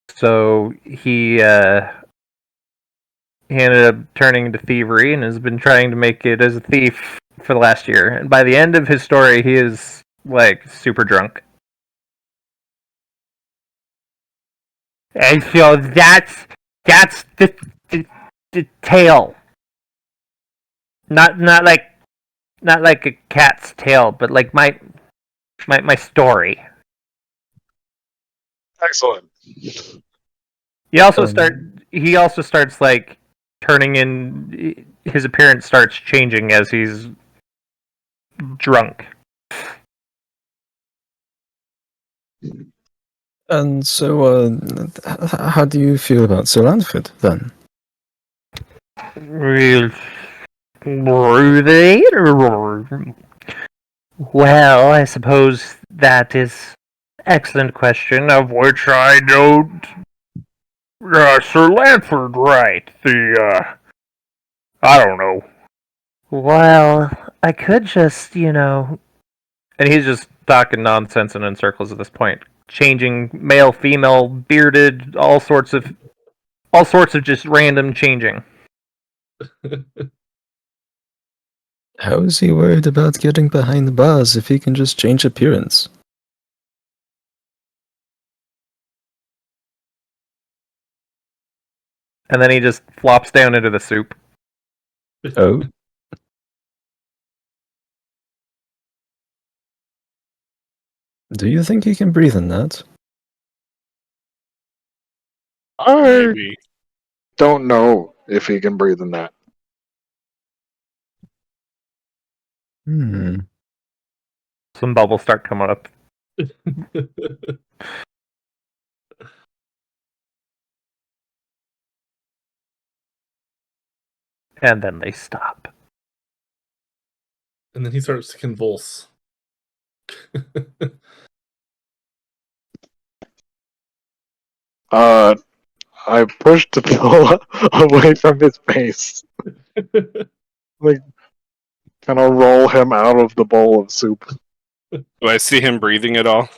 So he ended up turning to thievery and has been trying to make it as a thief for the last year. And by the end of his story, he is like super drunk. And so that's the tale. Not like a cat's tail, but like my story. Excellent. He also starts like turning in, his appearance starts changing as he's drunk. And so, how do you feel about Sir Lanford then? Well, I suppose that is excellent question, of which I don't. Sir Lanford, right? I don't know. Well, I could just, and he's just talking nonsense and in circles at this point, changing male, female, bearded, all sorts of just random changing. How is he worried about getting behind the bars if he can just change appearance? And then he just flops down into the soup. Oh? Do you think he can breathe in that? I Maybe. don't know if he can breathe in that. Hmm. Some bubbles start coming up. And then they stop. And then he starts to convulse. I pushed the pill away from his face. Like, kind of roll him out of the bowl of soup. Do I see him breathing at all?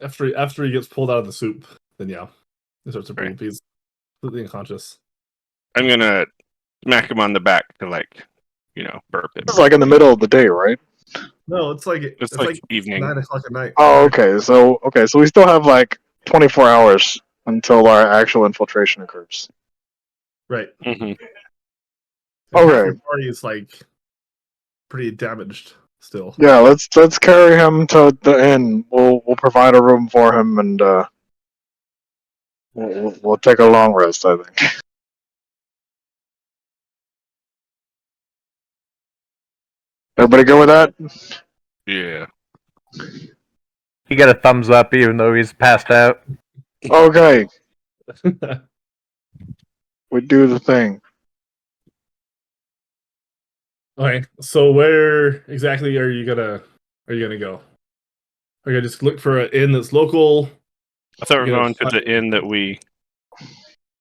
After he gets pulled out of the soup, then yeah, he starts to breathe. Right. He's completely unconscious. I'm gonna smack him on the back to burp him. It's like in the middle of the day, right? No, it's like Evening. 9 o'clock at night. Oh, okay. So we still have like 24 hours until our actual infiltration occurs. Right. Mm-hmm. And half Okay. the party is like pretty damaged still. Yeah, let's carry him to the inn. We'll provide a room for him, and we'll take a long rest, I think. Everybody go with that? Yeah. He got a thumbs up even though he's passed out. Okay, we do the thing. Okay, so where exactly are you gonna go? Are you gonna just look for an inn that's local? I thought we were You're gonna going to the inn that we.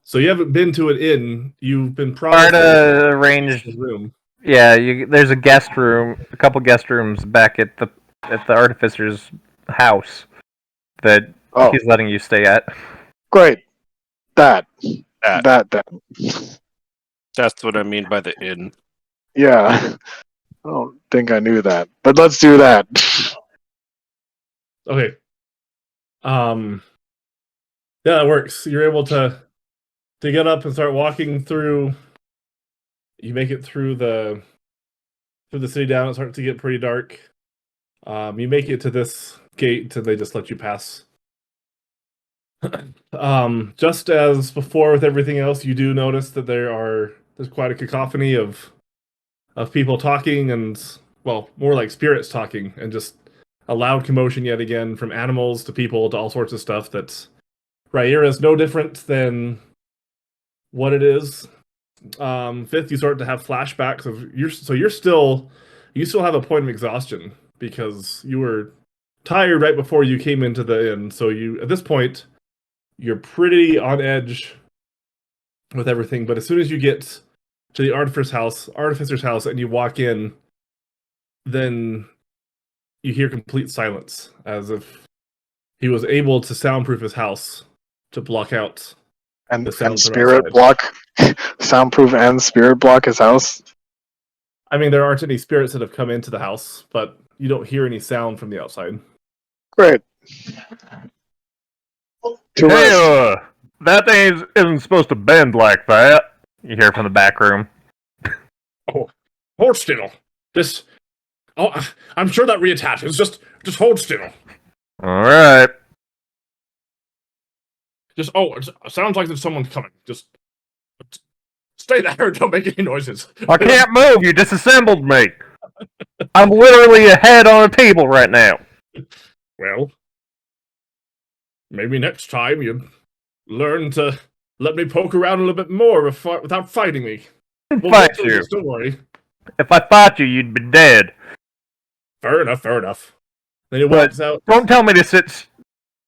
So you haven't been to an inn. You've been promised Sparta arranged. a room. Yeah, there's a guest room, a couple guest rooms back at the artificer's house that Oh, he's letting you stay at. great. That. That. That. That's what I mean by the inn. Yeah. I don't think I knew that. But let's do that. Okay. Yeah, that works. You're able to get up and start walking through. You make it through the city down. It starts to get pretty dark. You make it to this gate, and they just let you pass. Just as before with everything else, you do notice that there's quite a cacophony of people talking, and well, more like spirits talking, and just a loud commotion yet again, from animals to people to all sorts of stuff. That's Rhaenyra is no different than what it is. Fifth, you start to have flashbacks of you still have a point of exhaustion because you were tired right before you came into the inn. So you at this point you're pretty on edge with everything. But as soon as you get to the artificer's house, and you walk in, then you hear complete silence, as if he was able to soundproof his house to block out And the sounds from spirit outside. block, soundproof and spirit block his house. I mean, there aren't any spirits that have come into the house, but you don't hear any sound from the outside. Great. To Hey, rest. that thing isn't supposed to bend like that. You hear from the back room. Oh, hold still. I'm sure that reattaches. Just hold still. All right. It sounds like there's someone coming. Just stay there. Don't make any noises. I can't move. You disassembled me. I'm literally a head on a table right now. Well, maybe next time you learn to let me poke around a little bit more without fighting me. We'll Fight get through you. this, don't worry. If I fought you, you'd be dead. Fair enough. Then he But walks out. Don't tell me to sit.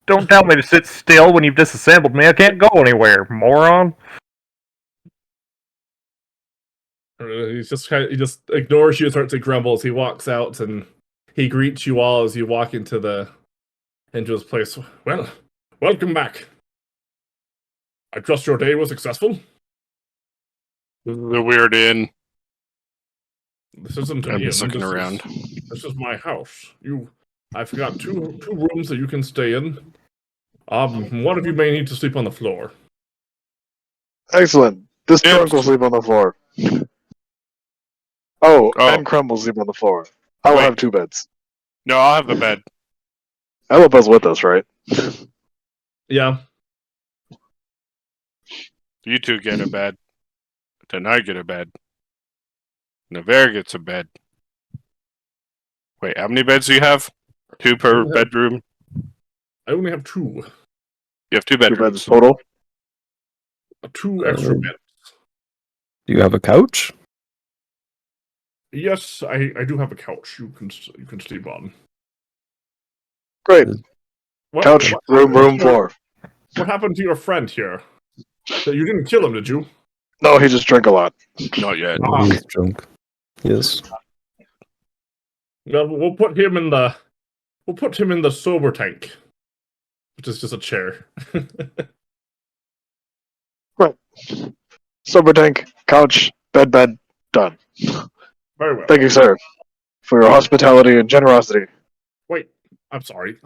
Don't tell me to sit still when you've disassembled me. I can't go anywhere, moron. He just ignores you and starts to grumble as he walks out, and he greets you all as you walk into his place. Well, welcome back. I trust your day was successful. This is a weird inn. This isn't an I'm inn. just looking around. This is my house. I've got two rooms that you can stay in. One of you may need to sleep on the floor. Excellent. This Yes. trunk will sleep on the floor. Oh, Oh. and Crumb will sleep on the floor. I will Wait. have two beds. No, I'll have the bed. Elopa's with us, right? Yeah. You two get a bed. Then I get a bed. Navarre gets a bed. Wait, how many beds do you have? 2 per Yeah. bedroom? I only have two. You have 2 Two bedrooms. beds total. Two extra Oh. beds. Do you have a couch? Yes, I do have a couch you can sleep on. Great. What, Couch, what room, happened to your- floor. What happened to your friend here? You didn't kill him, did you? No, he just drank a lot. Not yet. Ah. He's drunk. Yes. Well, we'll put him in the sober tank, which is just a chair. Sober tank, couch, bed, done. Very well. Thank you, sir, for your hospitality and generosity. Wait, I'm sorry.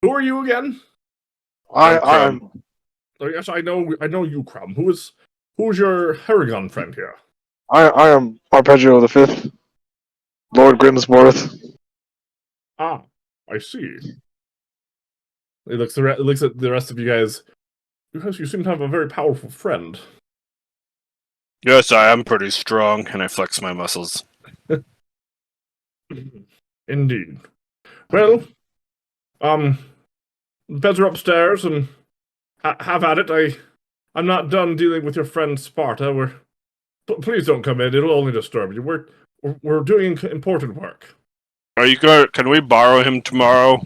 Who are you again? I'm Oh, yes, I know you, Crumb. Who's your Haragon friend here? I am Arpeggio the Fifth, Lord Grimsworth. Ah, I see. He looks at the rest of you guys. You seem to have a very powerful friend. Yes, I am pretty strong, and I flex my muscles. Indeed. Well, beds are upstairs, and have at it. I'm not done dealing with your friend Sparta. Please don't come in. It'll only disturb you. We're doing important work. Are you going? Can we borrow him tomorrow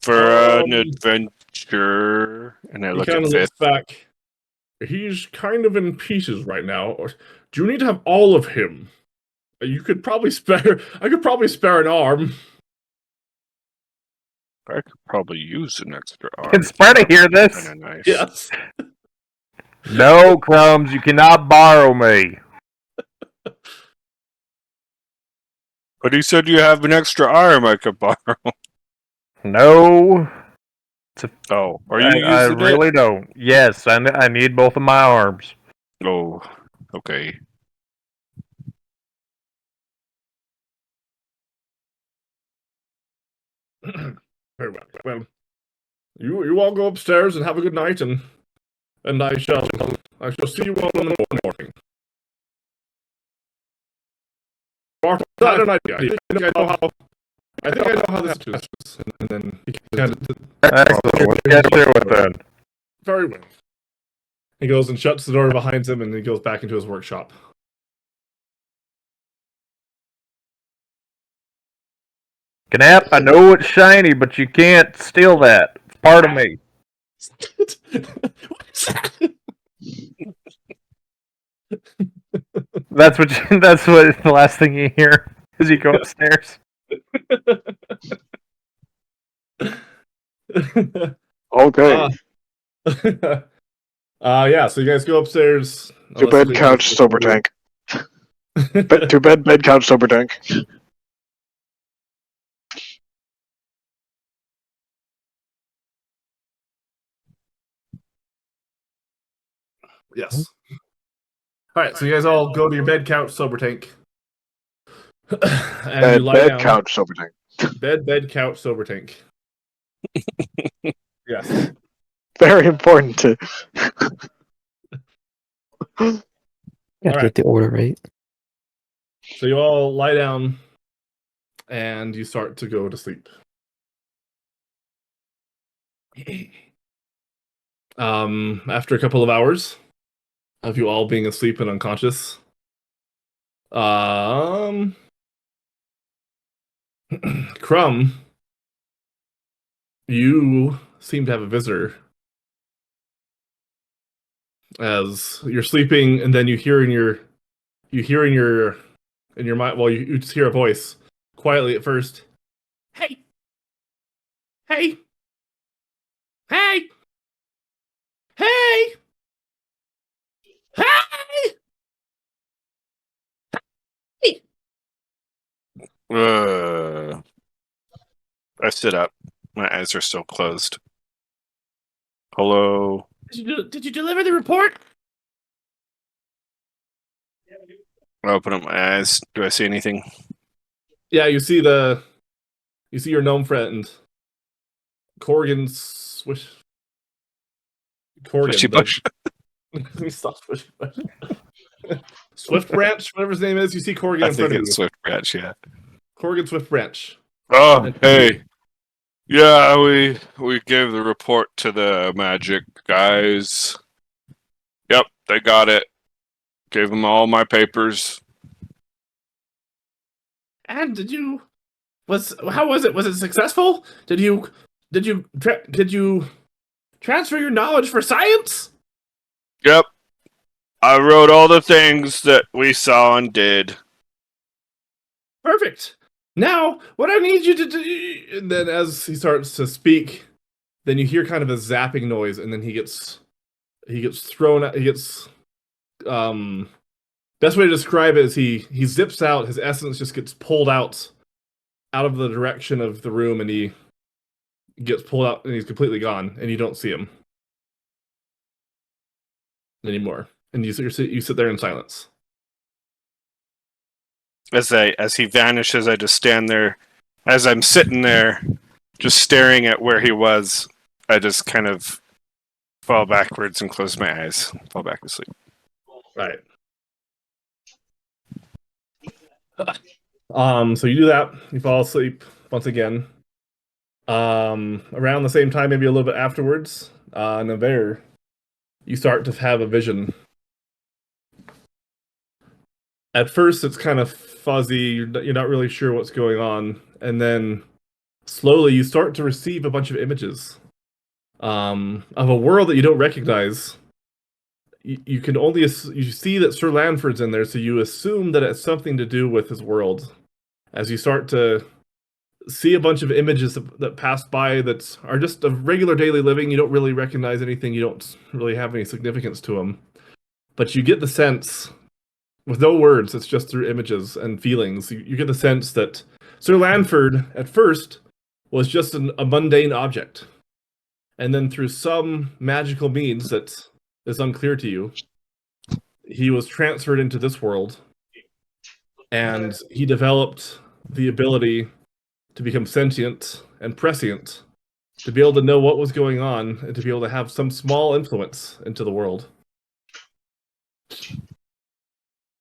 for an adventure? And I He look kind at of Fifth. looks back. He's kind of in pieces right now. Do you need to have all of him? You could probably spare. I could probably spare an arm. I could probably use an extra arm. Can Sparta hear this? Kinda nice. Yes. No, Crumbs, you cannot borrow me. But he said you have an extra arm I could borrow. No, Oh, are you I using really don't. Yes, I need both of my arms. it? Oh, okay. Very well. Well, you all go upstairs and have a good night, and I shall see you all in the morning. Bart, I don't know. I think I know how this is. And then he kind of Excellent. Let's get to it then. very well. He goes and shuts the door behind him, and he goes back into his workshop. Knapp, I know it's shiny, but you can't steal that. It's part of me. That's what the last thing you hear as you go upstairs. Okay. Yeah, so you guys go upstairs. To bed, couch, sober tank. To bed, couch, sober tank. Yes. Alright, so you guys all go to your bed, couch, sober tank. And you lie Bed, down. couch, sober tank. Bed, couch, sober tank. Yes. Very important to. Yeah, Alright. get the order right. So you all lie down and you start to go to sleep. After a couple of hours of you all being asleep and unconscious, Crumb, you seem to have a visitor. As you're sleeping, and then you hear in your mind. Well, you just hear a voice quietly at first. Hey, hey, hey, hey, hey. I sit up. My eyes are still closed. Hello. Did you deliver the report? I open up my eyes. Do I see anything? Yeah, you see your gnome friend, Corrigan Swish. Swishy Bush. Let me stop Swishy Bush. Swift Branch, whatever his name is. You see Corrigan I in think front of it's you. Swift Branch, yeah. Corrigan Swift Branch. Oh, hey. Yeah, we gave the report to the magic guys. Yep, they got it. Gave them all my papers. And how was it? Was it successful? Did you transfer your knowledge for science? Yep. I wrote all the things that we saw and did. Perfect. Now, what I need you to do, and then as he starts to speak, then you hear kind of a zapping noise, and then he gets thrown out. Best way to describe it is he zips out. His essence just gets pulled out of the direction of the room, and he gets pulled out, and he's completely gone, and you don't see him anymore. And you sit there in silence. As he vanishes, I just stand there. As I'm sitting there, just staring at where he was, I just kind of fall backwards and close my eyes. Fall back to sleep. Right. So you do that. You fall asleep once again. Around the same time, maybe a little bit afterwards, Navarre, you start to have a vision. At first, it's kind of fuzzy. You're not really sure what's going on, and then slowly you start to receive a bunch of images of a world that you don't recognize. you can only you see that Sir Lanford's in there, so you assume that it's something to do with his world. As you start to see a bunch of images that pass by that are just of regular daily living, you don't really recognize anything. You don't really have any significance to them, but you get the sense, with no words, it's just through images and feelings. You get the sense that Sir Lanford at first was just a mundane object, and then through some magical means that is unclear to you, he was transferred into this world, and he developed the ability to become sentient and prescient, to be able to know what was going on, and to be able to have some small influence into the world.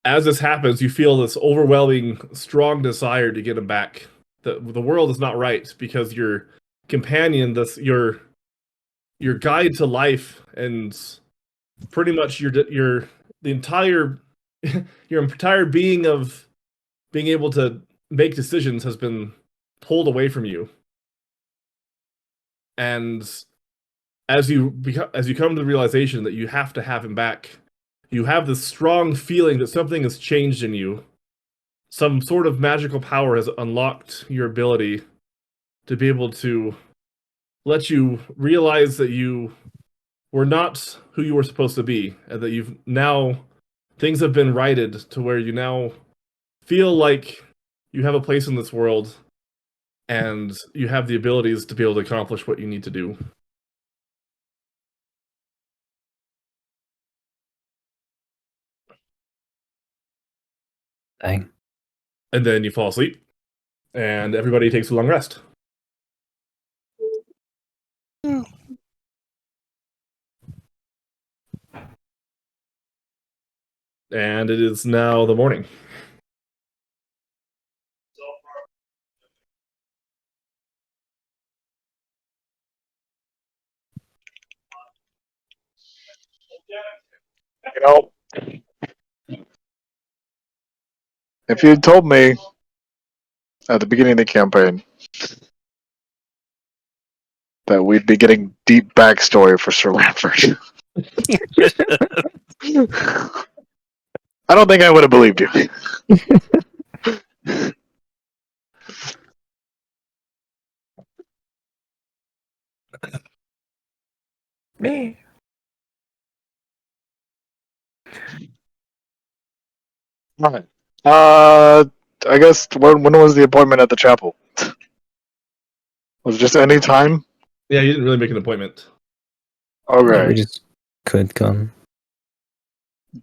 As this happens, you feel this overwhelming, strong desire to get him back. The world is not right because your companion, your guide to life, and pretty much the entire your entire being of being able to make decisions has been pulled away from you. And as you come to the realization that you have to have him back, you have this strong feeling that something has changed in you. Some sort of magical power has unlocked your ability to be able to let you realize that you were not who you were supposed to be, and that things have been righted to where you now feel like you have a place in this world, and you have the abilities to be able to accomplish what you need to do. Dang. And then you fall asleep, and everybody takes a long rest. And it is now the morning. You know, if you had told me at the beginning of the campaign that we'd be getting deep backstory for Sir Lanford, I don't think I would have believed you. Me. Right. I guess when was the appointment at the chapel? Was it just any time? Yeah, you didn't really make an appointment. Okay. We just could come.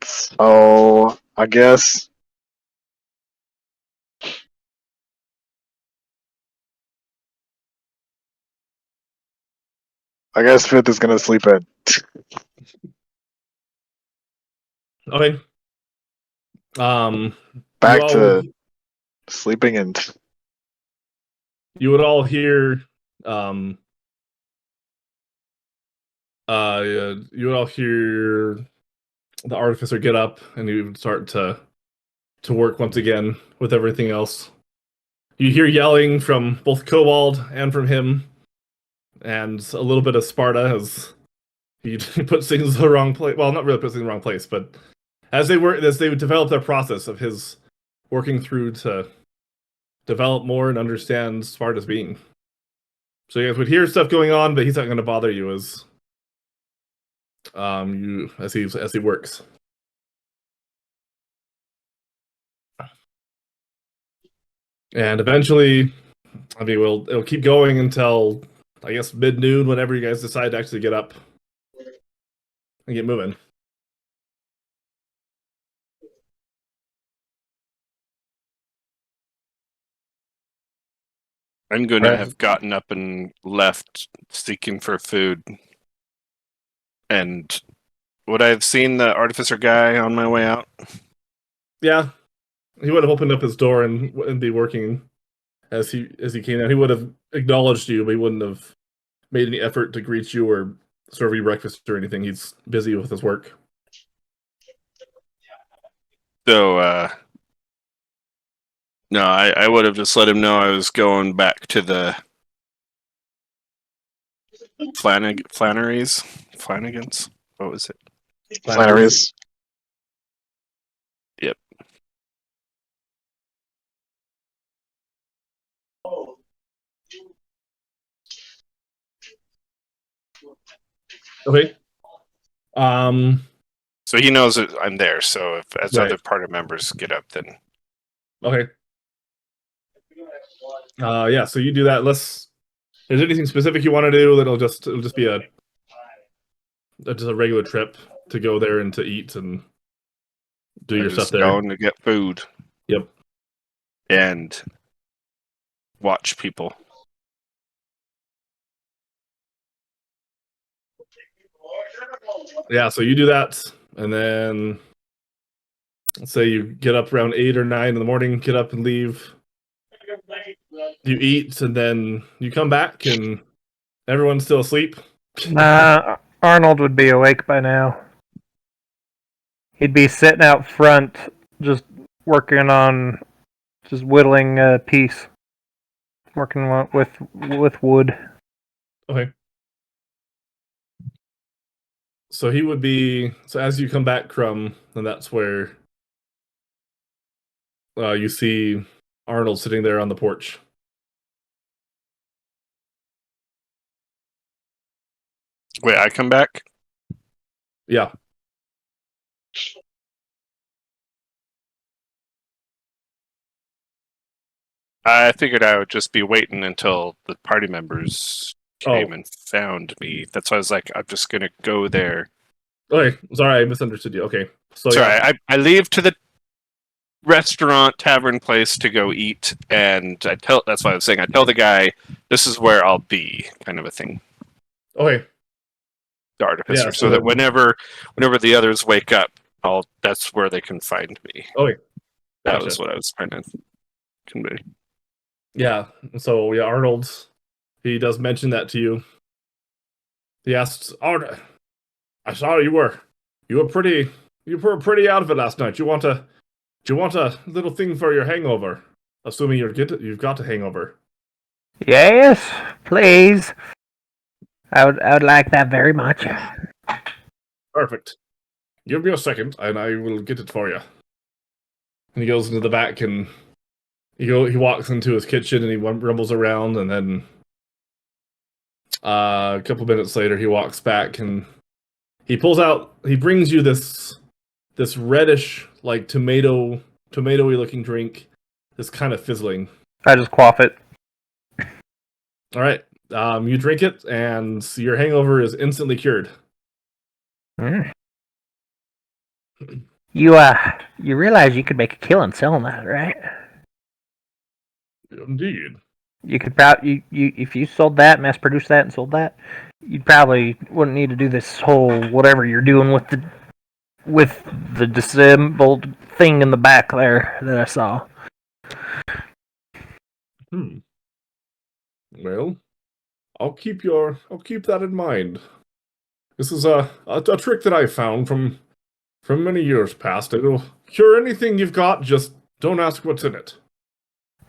So I guess Fifth is gonna sleep in. Okay. You Back all to sleeping in. you would all hear you would all hear the artificer get up, and he would start to work once again with everything else. You hear yelling from both Cobalt and from him, and a little bit of Sparta as he puts things in the wrong place. Well, not really puts things in the wrong place, but as they would develop their process of his working through to develop more and understand Sparta's being. So you guys would hear stuff going on, but he's not going to bother you as he works. And eventually, I mean, it'll keep going until, I guess, mid-noon, whenever you guys decide to actually get up and get moving. I'm going to Right. have gotten up and left seeking for food. And would I have seen the artificer guy on my way out? Yeah, he would have opened up his door and be working as he came out. He would have acknowledged you, but he wouldn't have made any effort to greet you or serve you breakfast or anything. He's busy with his work. So, no, I would have just let him know I was going back to the Flanagans. What was it? Flannery's. Yep. Okay. So he knows that I'm there. So if as Right. other party members get up, then Okay. Yeah. So you do that. If there's anything specific you want to do, it'll just be just a regular trip to go there and to eat and do I'm your stuff just there. going to get food. Yep. And watch people. Yeah. So you do that, and then let's say you get up around 8 or 9 in the morning, get up and leave. You eat, and then you come back, and everyone's still asleep. Arnold would be awake by now. He'd be sitting out front, just working on, just whittling a piece, working with wood. Okay. So he would be. So as you come back, Crumb, and that's where you see Arnold sitting there on the porch. Wait, I come back? Yeah. I figured I would just be waiting until the party members came Oh. and found me. That's why I was like, I'm just gonna go there. Okay. Sorry, I misunderstood you. Okay. So Sorry, yeah. I leave to the restaurant tavern place to go eat, and that's why I was saying I tell the guy this is where I'll be, kind of a thing. Okay. The artificer, Yeah, so that whenever the others wake up, that's where they can find me. Okay. That Gotcha. was what I was trying to convey. Yeah. So yeah, Arnold, he does mention that to you. He asks, "Arnold, I saw you were pretty out of it last night. Do you want a little thing for your hangover? Assuming you've got a hangover." Yes, please. I would like that very much. Perfect. Give me a second, and I will get it for you. And he goes into the back, and he walks into his kitchen, and he rumbles around, and then a couple minutes later, he walks back, and he brings you this reddish, like tomatoey looking drink, this kind of fizzling. I just quaff it. All right, you drink it, and your hangover is instantly cured. Mm. You realize you could make a killing selling that, right? Indeed. You could probably if you sold that, mass produced that, and sold that, you probably wouldn't need to do this whole whatever you're doing with the disassembled thing in the back there that I saw. Well, I'll keep that in mind. This is a trick that I found from many years past. It'll cure anything you've got. Just don't ask what's in it.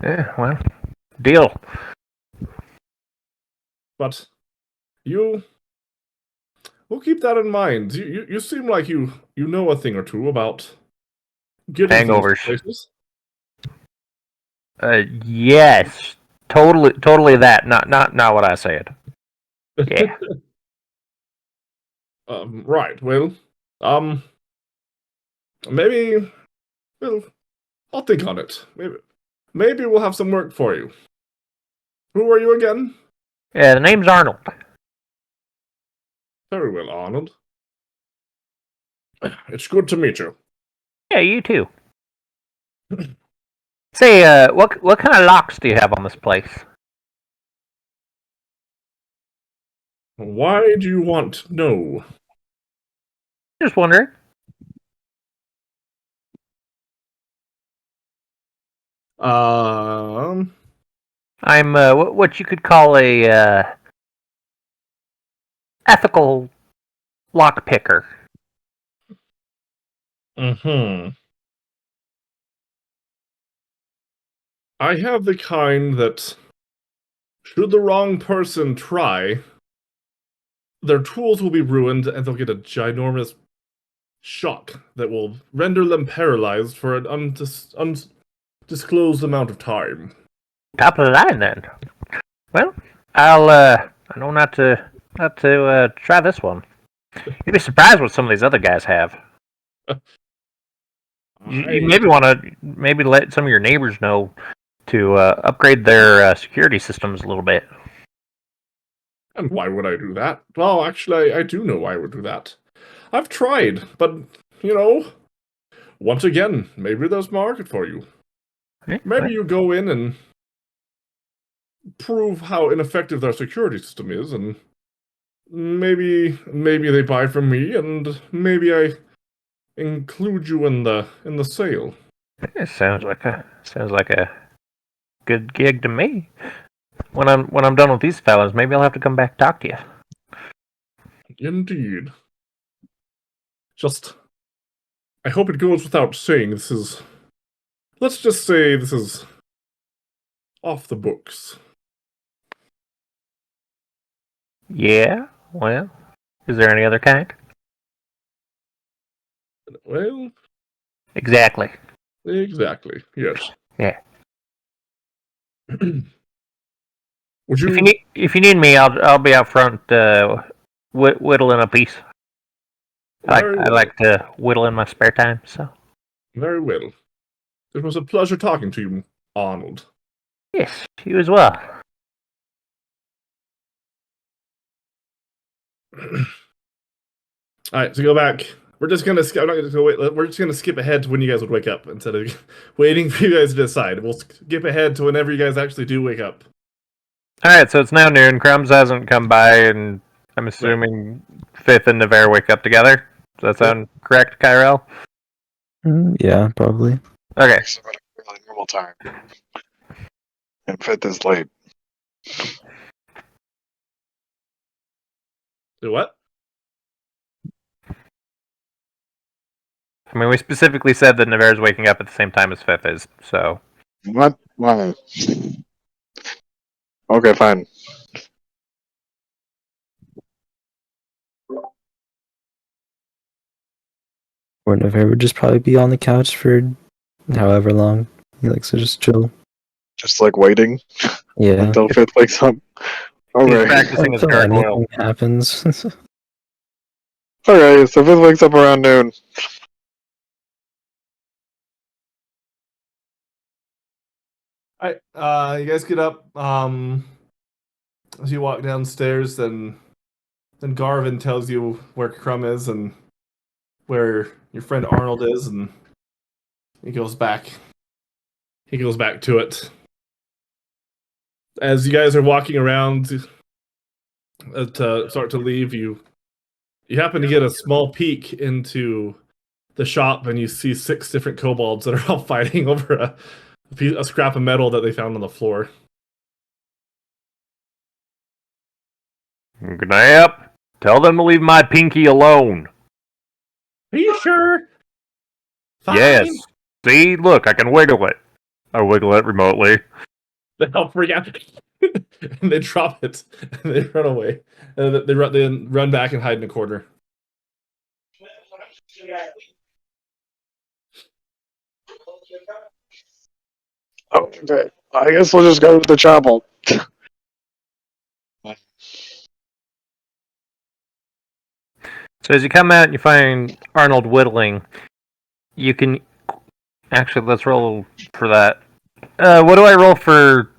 Yeah, well, deal. But we'll keep that in mind. You seem like you know a thing or two about getting Hangovers. places. Yes, totally that. Not what I said. Yeah. Right. Well, maybe. Well, I'll think on it. Maybe we'll have some work for you. Who are you again? Yeah, the name's Arnold. Very well, Arnold. It's good to meet you. Yeah, you too. Say, what kind of locks do you have on this place? Why do you want to know? Just wondering. I'm what you could call a ethical lock picker. Mm-hmm. I have the kind that, should the wrong person try, their tools will be ruined and they'll get a ginormous shock that will render them paralyzed for an undisclosed amount of time. Top of the line, then. Well, I know not to try this one. You'd be surprised what some of these other guys have. You maybe want to let some of your neighbors know to upgrade their security systems a little bit. And why would I do that? Well, actually, I do know why I would do that. I've tried, but, once again, maybe there's market for you. Maybe you go in and prove how ineffective their security system is, and maybe they buy from me, and maybe I include you in the sale. It sounds like a good gig to me. When I'm done with these fellas, maybe I'll have to come back and talk to you. Indeed. Just, I hope it goes without saying this is. Let's just say this is off the books. Yeah. Well, is there any other kind? Well, Exactly. Yes. Yeah. Would you? If you need me, I'll be out front whittling a piece. I like to whittle in my spare time. So. Very well. It was a pleasure talking to you, Arnold. Yes, you as well. All right, so go back. We're just gonna. I'm not gonna go wait. We're just gonna skip ahead to when you guys would wake up instead of waiting for you guys to decide. We'll skip ahead to whenever you guys actually do wake up. All right, so it's now noon. Crumbs hasn't come by, and I'm assuming Fifth and Navarre wake up together. Does that sound correct, Kyrell? Yeah, probably. Okay. It's about a really normal time. And Fifth is late. Do what? I mean, we specifically said that Navarre's waking up at the same time as Fifth is, so. What? Why? Okay, fine. Or Navarre would just probably be on the couch for however long. He likes to just chill. Just like waiting Yeah. until Fifth wakes up. He's Okay. practicing his Until gargoyle. anything happens. Okay, so Fifth wakes up around noon. All right, you guys get up. As you walk downstairs, then Garvin tells you where Crumb is and where your friend Arnold is, and he goes back. He goes back to it. As you guys are walking around to start to leave, you happen to get a small peek into the shop, and you see 6 different kobolds that are all fighting over a scrap of metal that they found on the floor. Gnap, tell them to leave my pinky alone. Are you sure? Fine. Yes. See, look, I can wiggle it. I wiggle it remotely. They'll freak out. And they drop it. And they run away. And they run back and hide in a corner. Okay. I guess we'll just go to the chapel. So as you come out and you find Arnold whittling, you can... Actually, let's roll for that. What do I roll for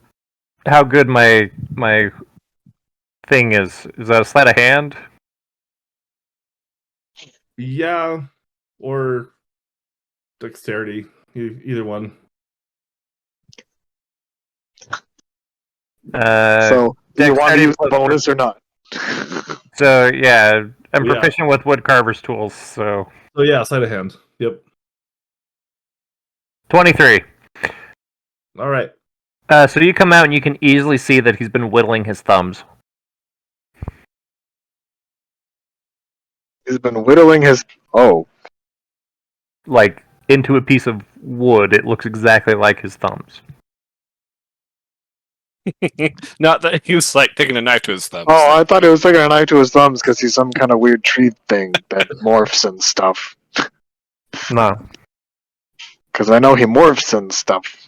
how good my thing is? Is that a sleight of hand? Yeah. Or dexterity. Either one. So, do you want to use the bonus or not? So, yeah, I'm Yeah. proficient with woodcarver's tools, so... So yeah, sleight of hand. Yep. 23. All right. So you come out and you can easily see that he's been whittling his thumbs. He's been whittling his... Oh. Like, into a piece of wood. It looks exactly like his thumbs. Not that he was like taking a knife to his thumbs. Oh, I thought he was taking a knife to his thumbs because he's some kind of weird tree thing that morphs and stuff. No. Because I know he morphs and stuff.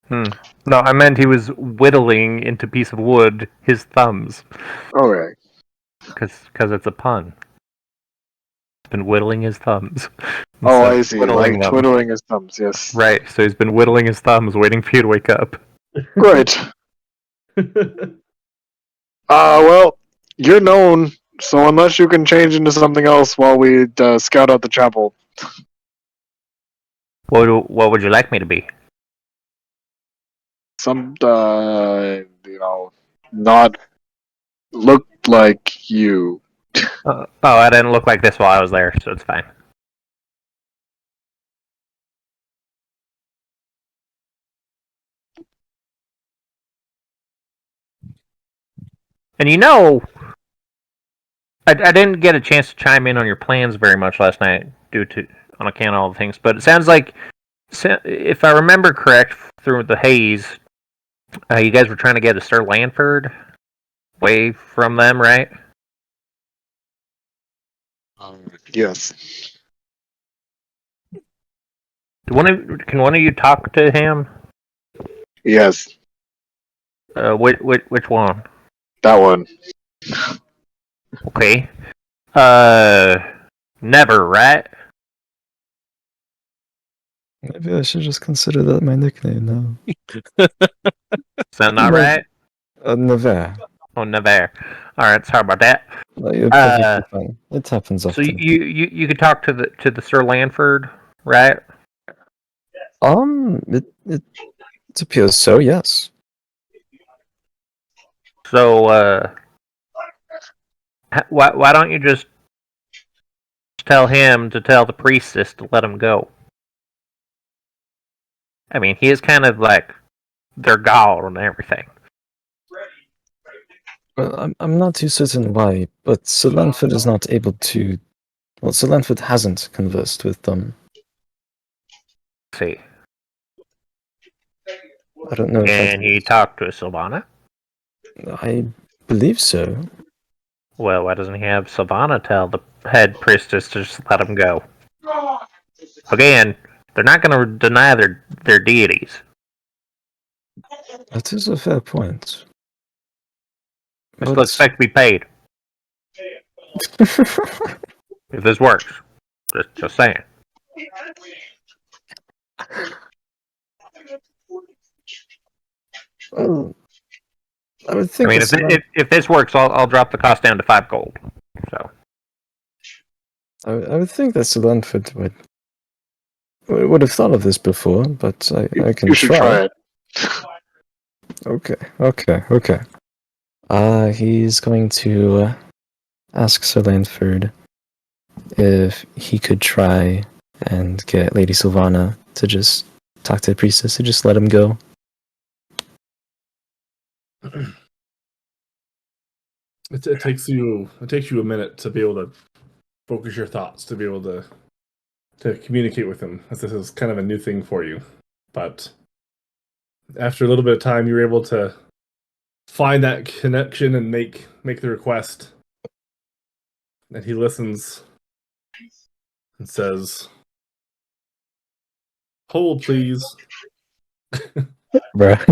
No, I meant he was whittling into a piece of wood his thumbs. Okay. Because it's a pun. He's been whittling his thumbs. Oh, instead I of see. whittling Like them. twiddling his thumbs, yes. Right, so he's been whittling his thumbs, waiting for you to wake up. Right. Well, you're known, so unless you can change into something else while we scout out the chapel. What would you like me to be? Some, not look like you. I didn't look like this while I was there, so it's fine. And I didn't get a chance to chime in on your plans very much last night, on account of all the things. But it sounds like, if I remember correct, through the haze, you guys were trying to get to Sir Lanford away from them, right? Yes. Can one of you talk to him? Yes. Which one? That one. Okay. Never, right? Maybe I should just consider that my nickname now. Is that not No. right? Never. Oh, never. All right, sorry about that. No, you're perfectly fine. It happens So often. you could talk to the Sir Lanford, right? It appears so, yes. So why don't you just tell him to tell the priestess to let him go? I mean, he is kind of like their god and everything. Well, I'm not too certain why, but Sir Lanford is not able to. Well, Sir Lanford hasn't conversed with them. See, I don't know if and he talked to Sylvana. I believe so. Well, why doesn't he have Sylvana tell the head priestess to just let him go? Again, they're not going to deny their deities. That is a fair point. They still expect to be paid if this works. Just saying. Well, I would think. I mean, if this works, I'll drop the cost down to 5 gold. So I would think that Sir Lanford would have thought of this before, but I can You should try it. Okay. He's going to ask Sir Lanford if he could try and get Lady Sylvana to just talk to the priestess to just let him go. It takes you a minute to be able to focus your thoughts, to be able to communicate with him, as this is kind of a new thing for you. But after a little bit of time, you're able to find that connection and make the request. And he listens and says, "Hold, please." Right.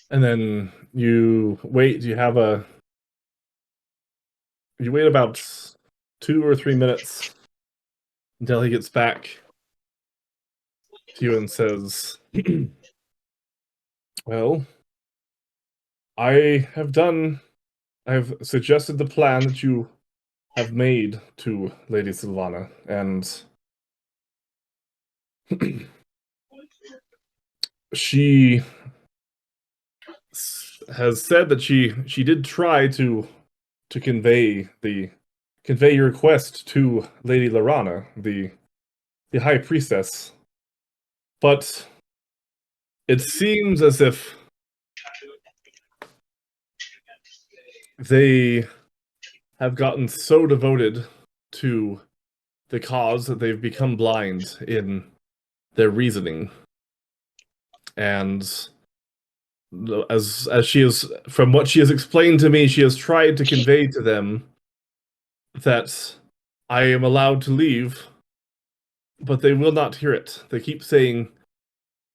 And then you wait. You wait about 2 or 3 minutes until he gets back to you and says, "Well, I have suggested the plan that you have made to Lady Sylvana, and she has said that she did try to convey your request to Lady Lorana, the High Priestess, but it seems as if they have gotten so devoted to the cause that they've become blind in their reasoning. And as she is, from what she has explained to me, she has tried to convey to them that I am allowed to leave, but they will not hear it. They keep saying,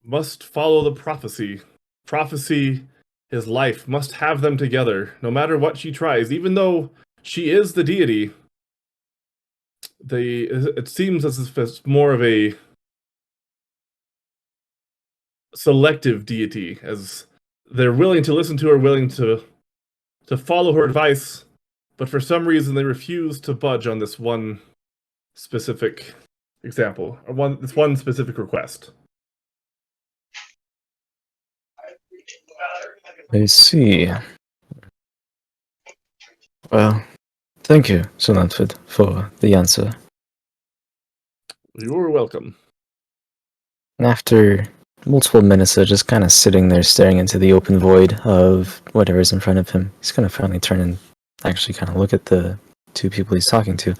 must follow the prophecy. Prophecy is life, must have them together, no matter what she tries. Even though she is the deity, it seems as if it's more of a selective deity, as they're willing to listen to her, willing to follow her advice, but for some reason they refuse to budge on this one specific example, or this one specific request. I see. Well, thank you, Sir Lanford, for the answer. You're welcome. And after multiple minutes of just kind of sitting there staring into the open void of whatever's in front of him, he's going to finally turn and actually kind of look at the two people he's talking to.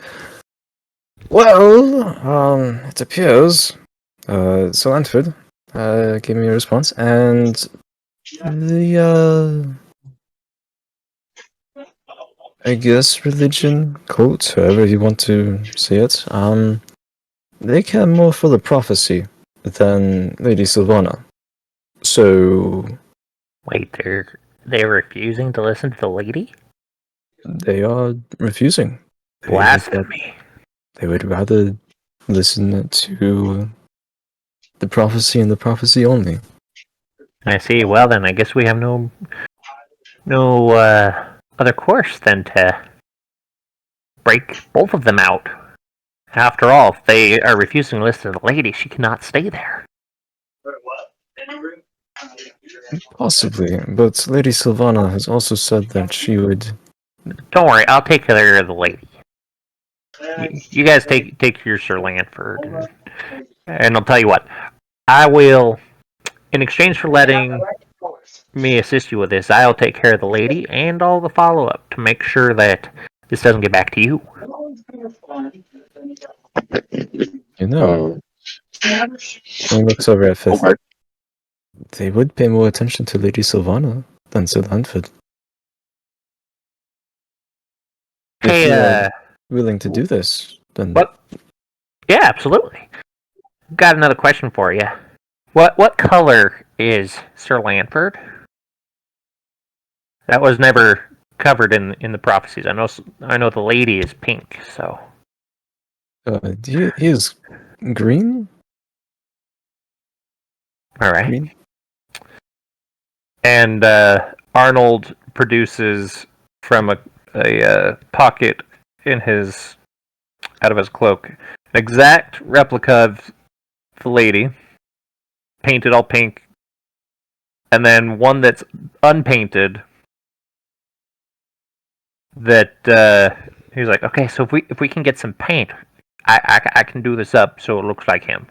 Well, it appears Sir Lanford gave me a response, and the I guess religion, cult, however you want to say it, they care more for the prophecy than Lady Sylvana. So Wait, they're refusing to listen to the lady? they are refusing. Blasphemy. They would rather listen to the prophecy and the prophecy only. I see. Well, then I guess we have no other course than to break both of them out. After all, if they are refusing to listen to the lady, she cannot stay there. Possibly, but Lady Sylvana has also said that she would. Don't worry, I'll take care of the lady. You guys take your Sir Lanford, and I'll tell you what. I will, in exchange for letting me assist you with this, I'll take care of the lady and all the follow-up to make sure that this doesn't get back to you. You know, he looks over at Fifth. They would pay more attention to Lady Sylvana than Sir Lanford. If you are willing to do this, then What? Yeah, absolutely. Got another question for you. What color is Sir Lanford? That was never covered in the prophecies. I know the lady is pink, so. he is green. All right. Green. And Arnold produces from a pocket out of his cloak an exact replica of the lady, painted all pink, and then one that's unpainted. That he's like, okay, so if we can get some paint, I can do this up so it looks like him.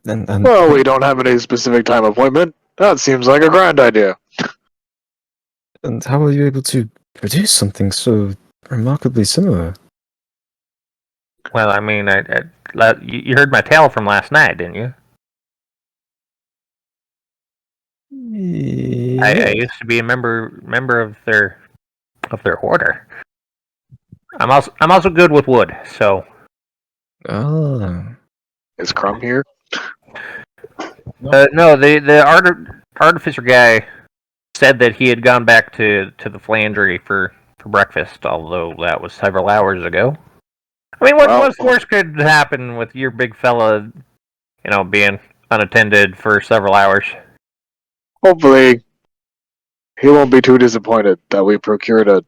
Well, we don't have any specific time appointment. That seems like a grand idea. And how are you able to produce something so remarkably similar? Well, I mean, you heard my tale from last night, didn't you? I used to be a member of their order. I'm also good with wood, so. Ah. Is Crumb here? No, the artificer guy said that he had gone back to the Flandry for breakfast, although that was several hours ago. I mean, what's worse could happen with your big fella, being unattended for several hours? Hopefully, he won't be too disappointed that we procured a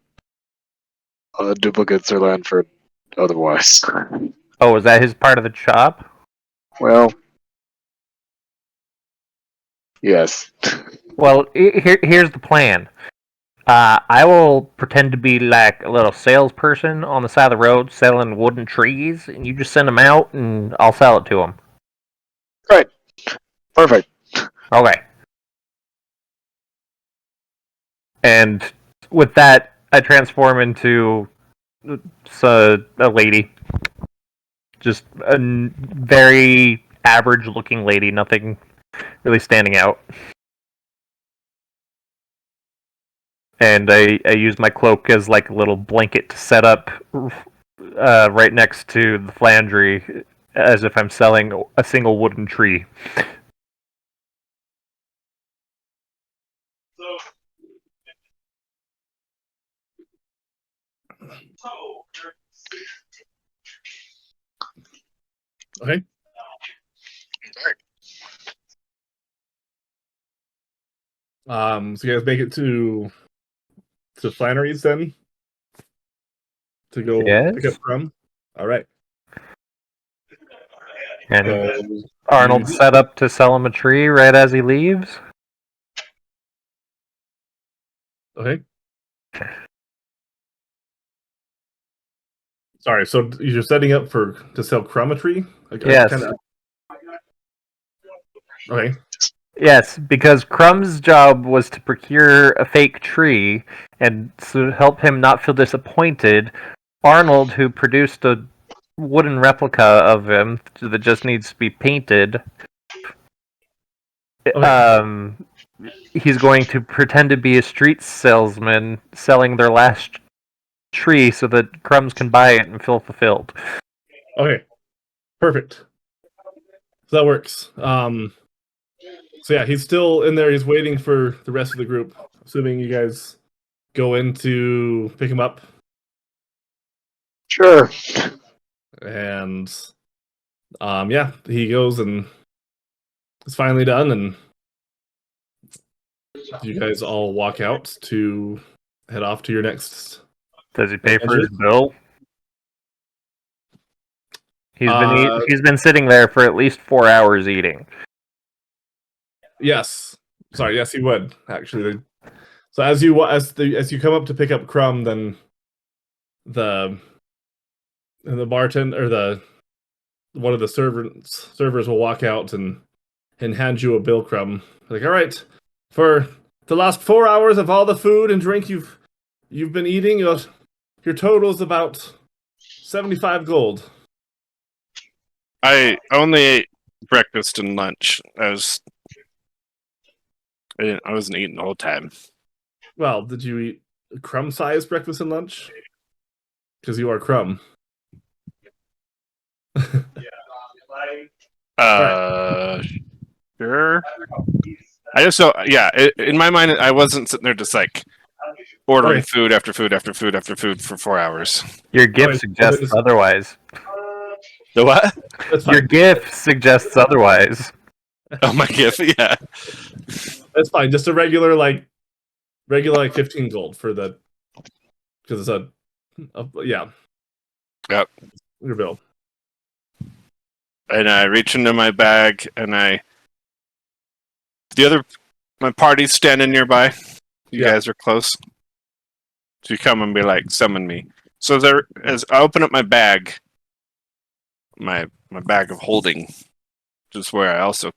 duplicate Sir Lanford otherwise. Oh, was that his part of the job? Well, yes. Well, here's the plan. I will pretend to be like a little salesperson on the side of the road selling wooden trees, and you just send them out, and I'll sell it to them. Right. Perfect. Okay. And with that, I transform into a lady. Just a very average-looking lady, nothing really standing out. and I use my cloak as like a little blanket to set up right next to the flandry, as if I'm selling a single wooden tree. Okay. So you guys make it to Flannery's then to go pick up Yes. Crumb. All right. And So Arnold set up to sell him a tree right as he leaves. Okay. Sorry. So you're setting up to sell Crumb a tree? Like, Yes. Okay. Yes, because Crumb's job was to procure a fake tree, and to help him not feel disappointed, Arnold, who produced a wooden replica of him that just needs to be painted, he's going to pretend to be a street salesman selling their last tree so that Crumbs can buy it and feel fulfilled. Okay. Perfect. So that works. So yeah, he's still in there. He's waiting for the rest of the group. Assuming you guys go in to pick him up, Sure. and yeah, he goes and it's finally done, and you guys all walk out to head off to your next. Does he pay for his bill? He's been sitting there for at least 4 hours eating. Yes. Sorry. Yes, he would actually. So as you come up to pick up Crumb, then the bartender or one of the servers will walk out and hand you a bill, Crumb. Like, all right, for the last 4 hours of all the food and drink you've been eating, your total's about 75 gold. I only ate breakfast and lunch. I wasn't eating the whole time. Well, did you eat Crumb-sized breakfast and lunch? Because you are Crumb. Sure. I just in my mind, I wasn't sitting there just like ordering food after food after food after food for 4 hours. Your gift suggests otherwise. The what? Your gift suggests otherwise. Oh, my gift, yeah. That's fine. Just a regular 15 gold for the, because it's yeah. Yep. Your bill. And I reach into my bag, and my party's standing nearby. You guys are close. So you come and be like, summon me. So as I open up my bag, my bag of holding, which is where I also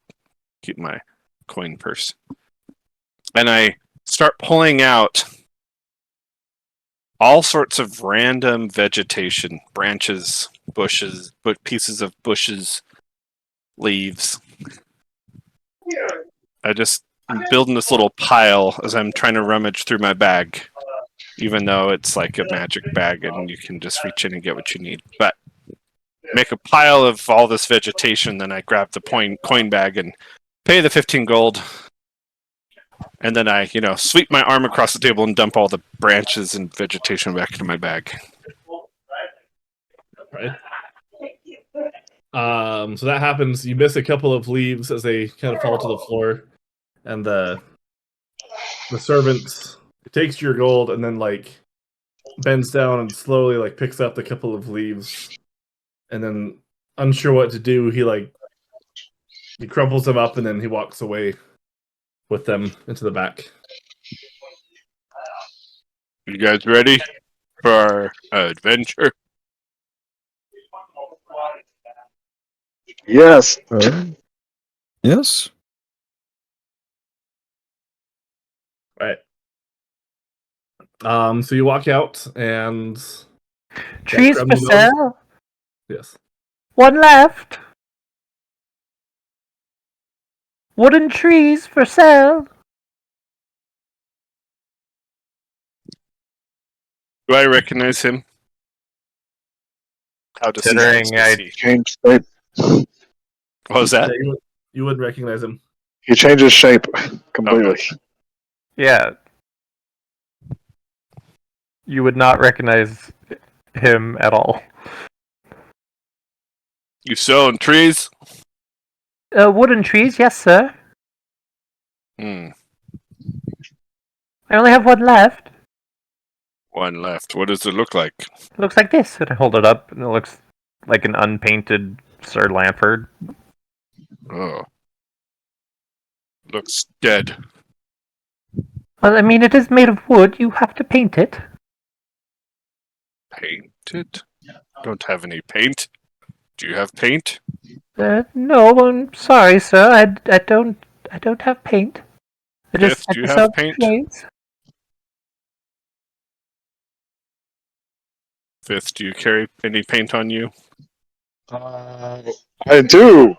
keep my coin purse, and I start pulling out all sorts of random vegetation, branches, bushes, pieces of bushes, leaves. I'm building this little pile as I'm trying to rummage through my bag, even though it's like a magic bag and you can just reach in and get what you need. But make a pile of all this vegetation, then I grab the coin bag and pay the 15 gold. And then I, sweep my arm across the table and dump all the branches and vegetation back into my bag. Right. So that happens. You miss a couple of leaves as they kind of fall to the floor, and the servant takes your gold and then bends down and slowly picks up the couple of leaves, and then unsure what to do, he crumples them up and then he walks away with them into the back. You guys ready for our adventure? Yes. Yes. Right. So you walk out and trees for sale. Yes. One left. Wooden trees for sale. Do I recognize him? How disguised Considering is I he? Changed shape. What was Yeah, that? you wouldn't recognize him. He changes shape completely. Yeah. You would not recognize him at all. You selling trees? Wooden trees, yes, sir. Hmm. I only have one left. One left. What does it look like? It looks like this. And I hold it up, and it looks like an unpainted Sir Lanford. Oh. Looks dead. Well, I mean, it is made of wood. You have to paint it. Painted? Don't have any paint. Do you have paint? No, I'm sorry, sir. I don't have paint. I Fifth, I do you just have have paint? trades. Fifth, do you carry any paint on you? I do.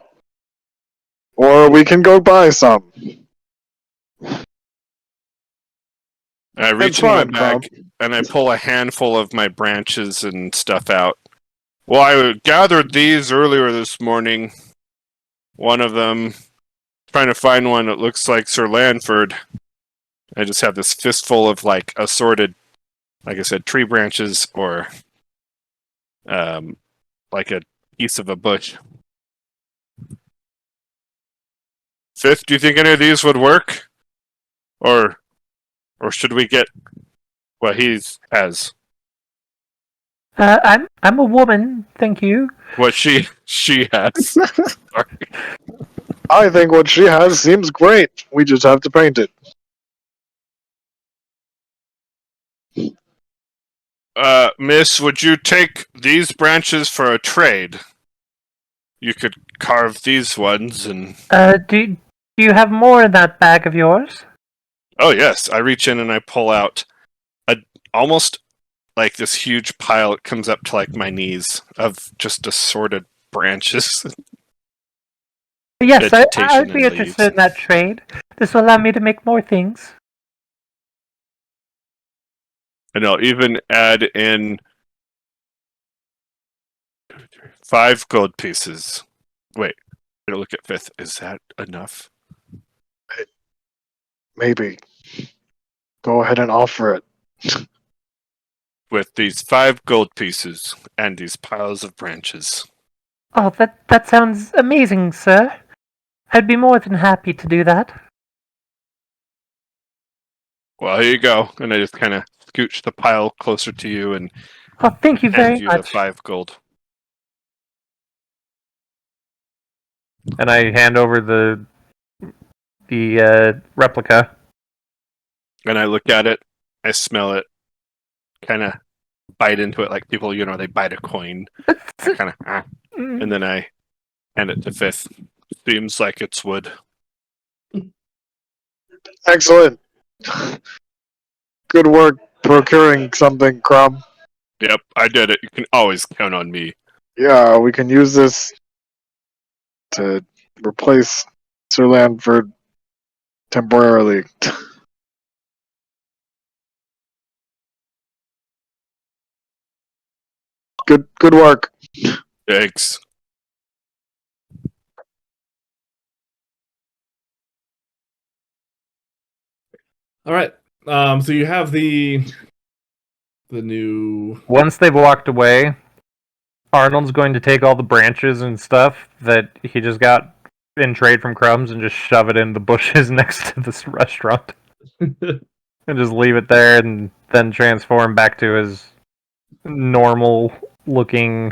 Or we can go buy some. I reach That's in my fine, Crumb. bag and I pull a handful of my branches and stuff out. Well, I gathered these earlier this morning. One of them, trying to find one that looks like Sir Lanford. I just have this fistful of like assorted, like I said, tree branches or like a piece of a bush. Fifth, do you think any of these would work? Or should we get what he has? I'm a woman, thank you. What she has. Sorry. I think what she has seems great. We just have to paint it. Miss, would you take these branches for a trade? You could carve these ones and... Do you have more in that bag of yours? Oh, yes. I reach in and I pull out a almost like this huge pile. It comes up to like my knees of just assorted branches. Yes, Vegetation I'd be and interested leaves. in that trade. This will allow me to make more things. And I'll even add in 5 gold pieces. Wait, I'm gonna look at fifth. Is that enough? Maybe. Go ahead and offer it. With these 5 gold pieces and these piles of branches. Oh, that sounds amazing, sir. I'd be more than happy to do that. Well, here you go. And I just kind of scooch the pile closer to you and Oh, thank you hand very you the much. 5 gold. And I hand over the replica. And I look at it, I smell it, kind of bite into it like people, they bite a coin. I kind of, and then I hand it to fifth. Seems like it's wood. Excellent. Good work procuring something, Crumb. Yep, I did it. You can always count on me. Yeah, we can use this to replace Sir Lanford temporarily. Good work. Thanks. All right. So you have the new. Once they've walked away, Arnold's going to take all the branches and stuff that he just got in trade from Crumbs and just shove it in the bushes next to this restaurant. And just leave it there and then transform back to his normal looking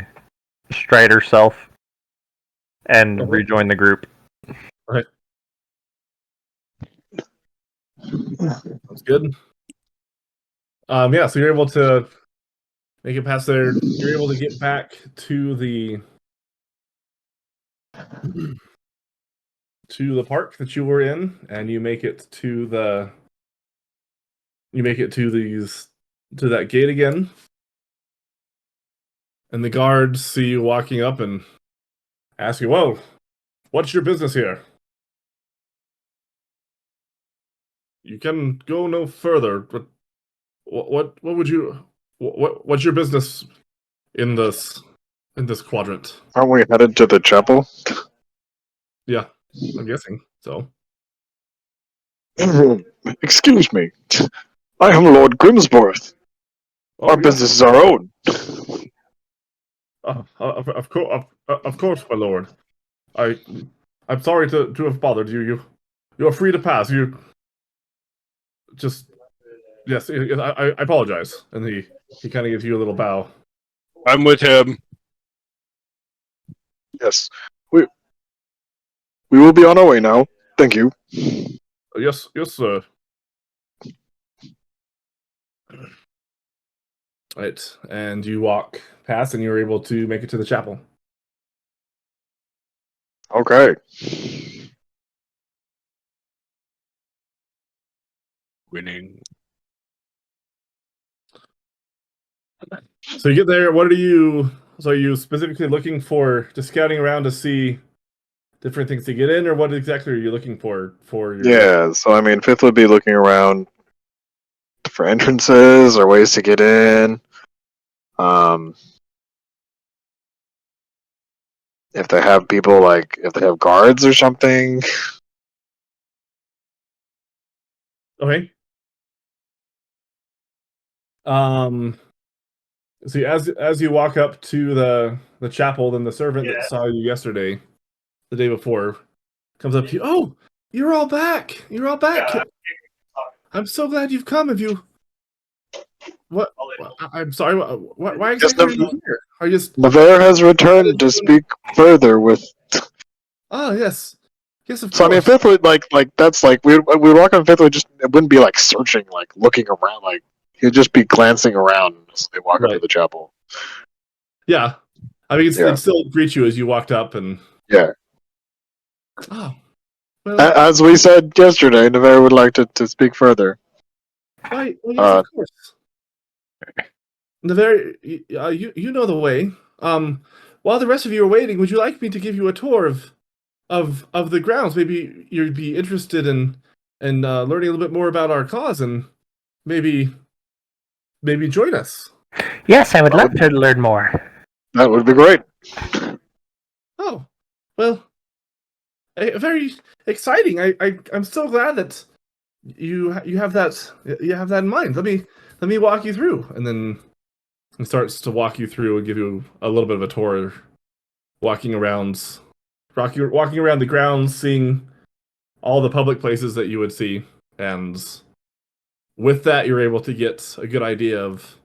Strider self and rejoin the group. That's good. Yeah, so you're able to make it past there. You're able to get back to the park that you were in, and you make it to that gate again. And the guards see you walking up and ask you, "Whoa, what's your business here?" You can go no further, but what would you What's your business in this quadrant? Aren't we headed to the chapel? Yeah, I'm guessing so. Excuse me. I am Lord Grimsworth. Oh, Our yes. business is our own. Of course, my lord. I'm sorry to have bothered you. You're free to pass. You just yes. I apologize. And he kind of gives you a little bow. I'm with him. Yes. We will be on our way now. Thank you. Yes, sir. Right, and you walk past, and you're able to make it to the chapel. Okay. Winning. So you get there. What are you? So are you specifically looking for? Just scouting around to see different things to get in, or what exactly are you looking for your? Yeah, so I mean, Fifth would be looking around for entrances or ways to get in. Um, if they have people if they have guards or something. Okay. See, as you walk up to the chapel, then the servant that saw you yesterday, the day before, comes up to you. Oh, you're all back. You're all back. I'm so glad you've come. Have you? What? I'm sorry. Why Yes, exactly are you here? Are you just? Navarre has returned to speak further with. Oh yes, yes, of So I mean, course. Fifth would that's we walk on Fifth would just it wouldn't be like searching, like looking around, like he'd just be glancing around as they walk up to Right. the chapel. Yeah, I mean, Yeah. they'd still greet you as you walked up, and Yeah. oh, well, As we said yesterday, Navarre would like to speak further. right. Well, yes, Uh, of course. The very you know the way. While the rest of you are waiting, would you like me to give you a tour of the grounds? Maybe you'd be interested in learning a little bit more about our cause, and maybe join us. Yes, I would That love would- to learn more. that would be great. Oh, well, very exciting. I'm so glad that you have that in mind. Let me walk you through, and then he starts to walk you through and give you a little bit of a tour, walking around, walking around the grounds, seeing all the public places that you would see, and with that, you're able to get a good idea of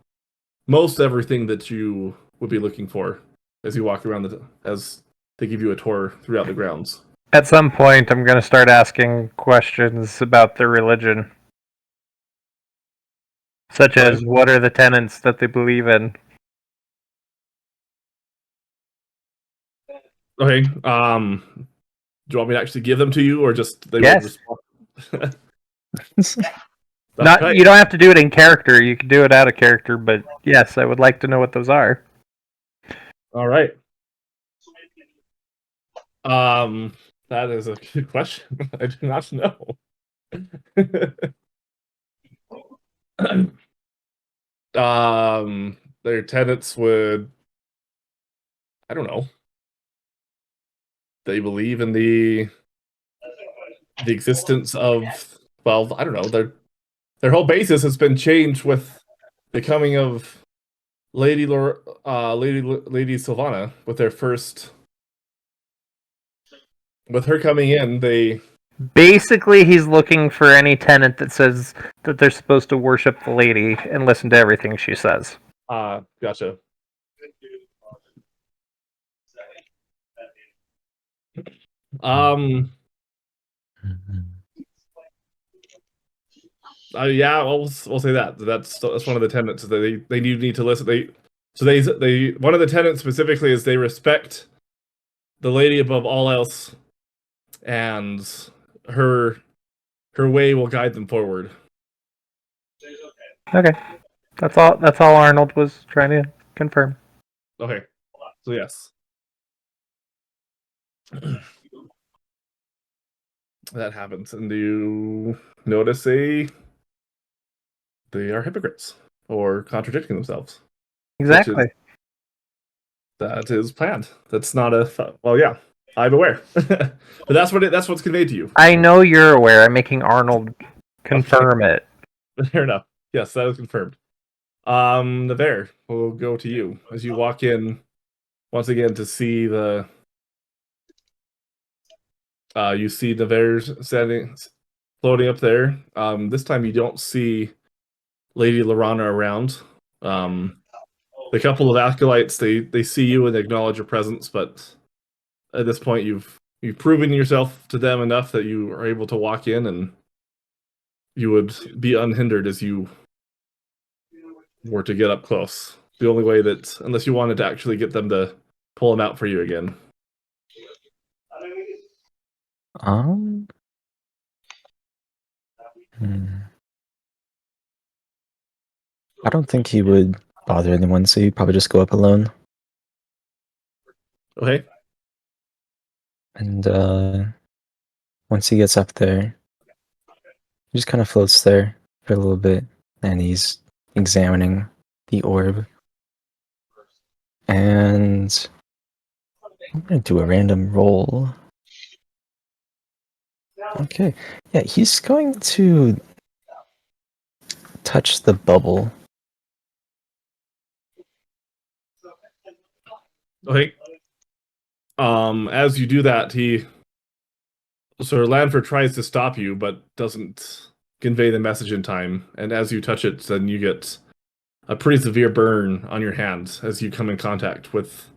most everything that you would be looking for as you walk around as they give you a tour throughout the grounds. At some point, I'm going to start asking questions about their religion. Such as, what are the tenets that they believe in? Okay. Do you want me to actually give them to you, or just they Yes. will respond? Not, Okay. you don't have to do it in character. You can do it out of character, but yes, I would like to know what those are. All right. That is a good question. I do not know. Their tenants would, I don't know. They believe in the existence of, well, I don't know. Their whole basis has been changed with the coming of Lady Sylvana with their first, with her coming in. They Basically, he's looking for any tenant that says that they're supposed to worship the lady and listen to everything she says. gotcha. Um. Yeah, well, we'll say that. That's one of the tenets that they need to listen. They one of the tenets specifically is they respect the lady above all else, and her way will guide them forward. Okay, that's all. That's all Arnold was trying to confirm. Okay, so yes, that happens, and you notice they are hypocrites. or contradicting themselves. Exactly. That is planned. That's not a well, yeah. I'm aware, but that's what's conveyed to you. I know you're aware. I'm making Arnold confirm it. Fair enough. Yes, that is confirmed. Navarre, we'll go to you as you walk in once again to see the. You see Navarre's floating up there. This time you don't see Lady Lorana around. The couple of acolytes they see you and acknowledge your presence, but at this point you've proven yourself to them enough that you are able to walk in and you would be unhindered as you were to get up close. The only way that, unless you wanted to actually get them to pull him out for you again. Um. I don't think he would bother anyone, so he'd probably just go up alone. Okay. And once he gets up there, he just kind of floats there for a little bit, and he's examining the orb. And I'm gonna do a random roll. Okay. Yeah, he's going to touch the bubble. Okay. As you do that, Sir Lanford tries to stop you, but doesn't convey the message in time. And as you touch it, then you get a pretty severe burn on your hands as you come in contact with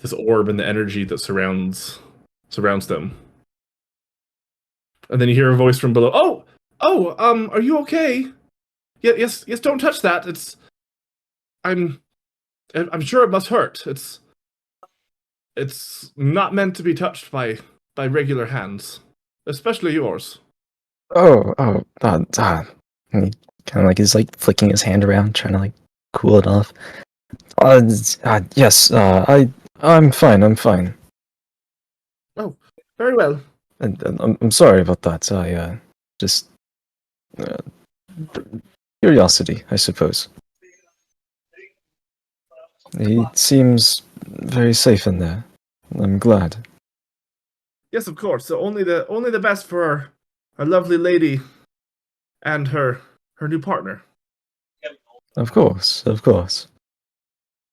this orb and the energy that surrounds them. And then you hear a voice from below. Are you okay? Yes, don't touch that. I'm sure it must hurt. It's not meant to be touched by regular hands, especially yours. And he kind of like is like flicking his hand around, trying to like cool it off. Yes, I'm fine. I'm fine. Oh, very well. And I'm sorry about that. I just uh, curiosity, I suppose. He seems very safe in there. I'm glad. Yes, of course. So only the best for our lovely lady and her new partner. Of course, of course.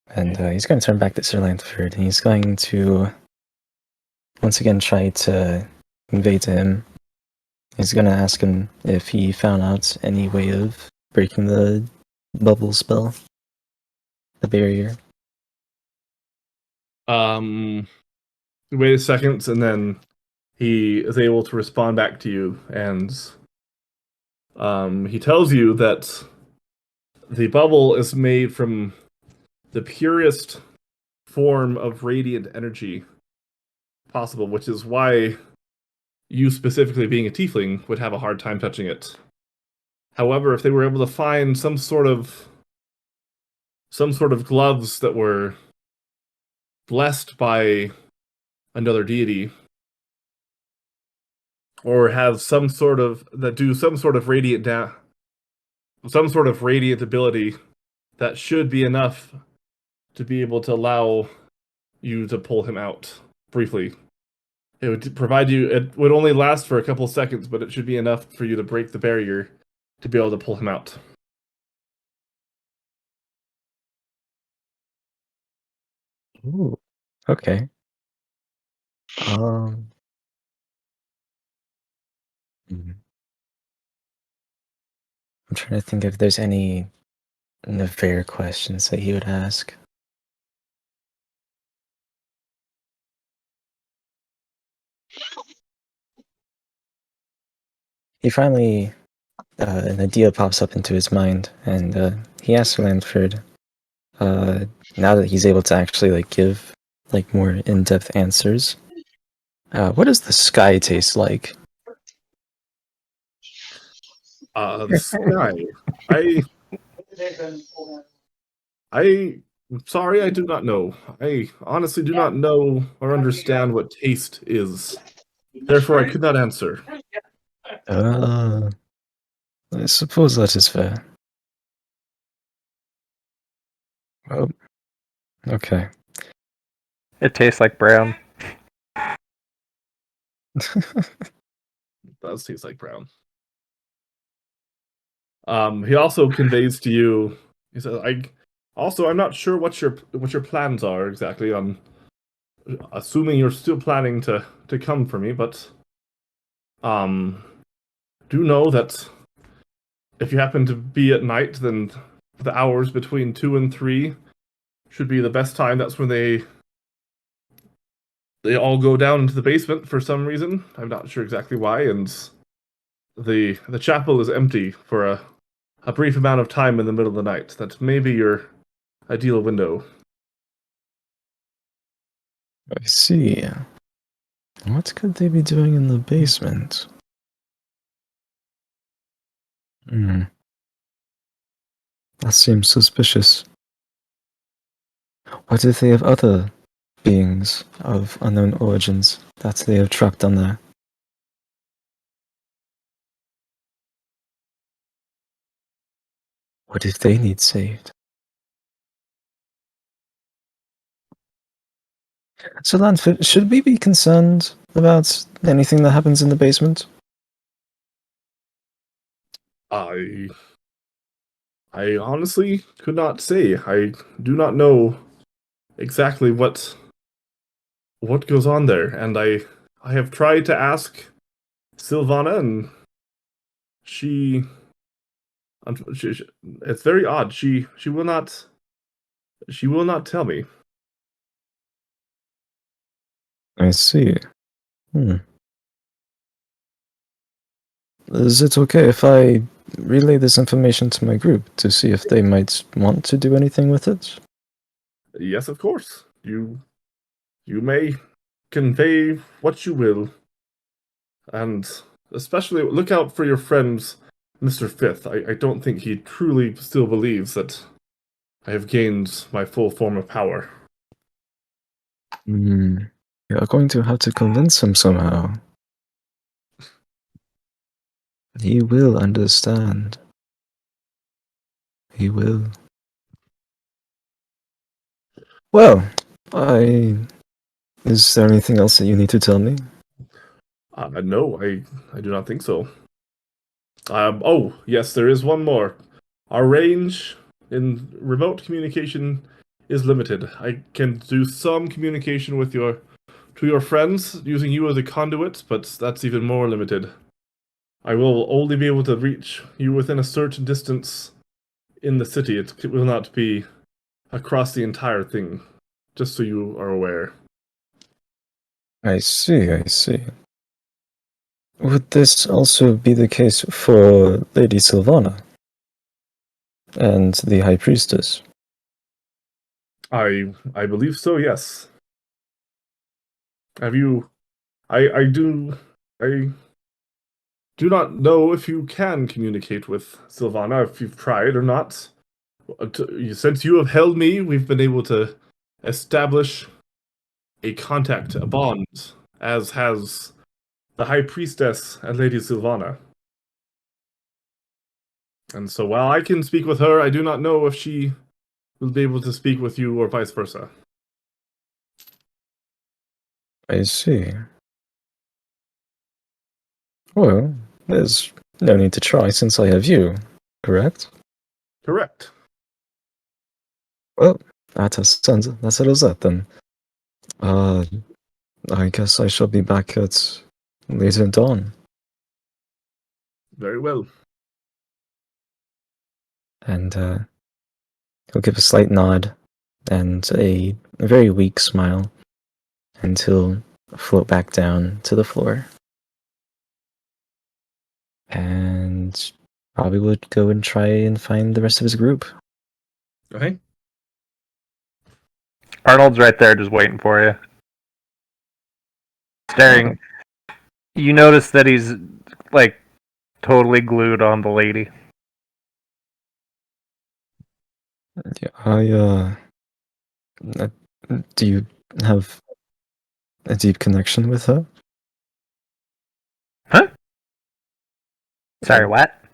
And he's going to turn back to Sir Lanford, and he's going to once again try to convey to him. He's going to ask him if he found out any way of breaking the bubble spell, the barrier. Wait a second, and then he is able to respond back to you, and he tells you that the bubble is made from the purest form of radiant energy possible, which is why you specifically being a tiefling would have a hard time touching it. However, if they were able to find some sort of gloves that were blessed by another deity, or have some sort of radiant ability, that should be enough to be able to allow you to pull him out briefly. It would provide you. It would only last for a couple of seconds, but it should be enough for you to break the barrier to be able to pull him out. Ooh, okay. I'm trying to think if there's any fair questions that he would ask. He finally, an idea pops up into his mind, and he asks Lanford, now that he's able to actually like give like more in-depth answers, what does the sky taste like? The sky. I'm sorry, I do not know. I honestly do not know or understand what taste is. Therefore, I could not answer. I suppose that is fair. Oh, okay. It tastes like brown. Does taste like brown. He also conveys to you. He says, I'm not sure what your plans are exactly. On assuming you're still planning to come for me, but um, do know that if you happen to be at night, then the hours between 2 and 3 should be the best time. That's when they all go down into the basement for some reason. I'm not sure exactly why, and the chapel is empty for a brief amount of time in the middle of the night. That may be your ideal window. I see. What could they be doing in the basement? Hmm. That seems suspicious. What if they have other beings of unknown origins that they have trapped down there? What if they need saved? So, Lanford, should we be concerned about anything that happens in the basement? I honestly could not say. I do not know exactly what goes on there, and I have tried to ask Sylvana, and she it's very odd. She will not tell me. I see. Hmm. Is it okay if I relay this information to my group to see if they might want to do anything with it? Yes, of course. You may convey what you will, and especially look out for your friend, Mr. Fifth. I don't think he truly still believes that I have gained my full form of power. Hmm. You're going to have to convince him somehow. He will understand. He will. Well, is there anything else that you need to tell me? No, I do not think so. Oh, yes, there is one more. Our range in remote communication is limited. I can do some communication with your friends using you as a conduit, but that's even more limited. I will only be able to reach you within a certain distance in the city. It will not be across the entire thing, just so you are aware. I see, I see. Would this also be the case for Lady Sylvana and the High Priestess? I believe so, yes. Have you I do not know if you can communicate with Sylvana, if you've tried or not. Since you have held me, we've been able to establish a contact, a bond, as has the High Priestess and Lady Sylvana. And so while I can speak with her, I do not know if she will be able to speak with you or vice versa. I see. Well, there's no need to try since I have you, correct? Correct. Well, that settles that then. Uh, I guess I shall be back at later dawn. Very well. And he'll give a slight nod and a very weak smile, and he'll float back down to the floor. And probably would go and try and find the rest of his group. Okay. Arnold's right there just waiting for you. Staring. You notice that he's, like, totally glued on the lady. Yeah, do you have a deep connection with her? Huh? Sorry, what?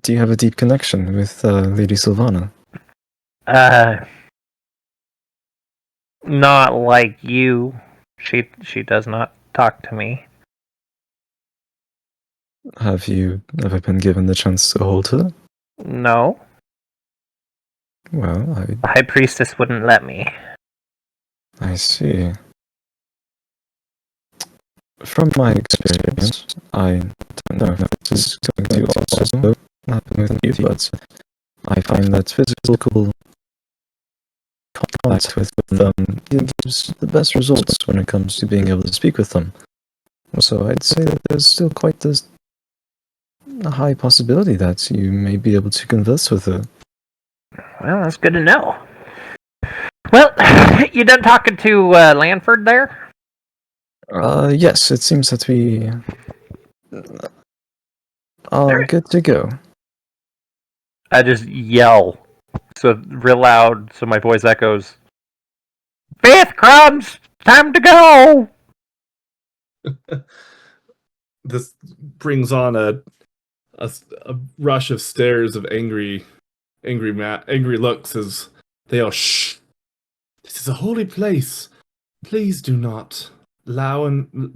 Do you have a deep connection with Lady Sylvana? Not like you. She does not talk to me. Have you ever been given the chance to hold her? No. Well, The High Priestess wouldn't let me. I see. From my experience, I don't know if this is going to also happen with you, but I find that physical contact with them gives the best results when it comes to being able to speak with them. So I'd say that there's still quite a high possibility that you may be able to converse with her. Well, that's good to know. Well, you done talking to Lanford there? Yes, it seems that we are good to go. I just yell, so real loud, so my voice echoes. Fifth crumbs, time to go. This brings on a rush of stares of angry looks as they all shh. This is a holy place. Please do not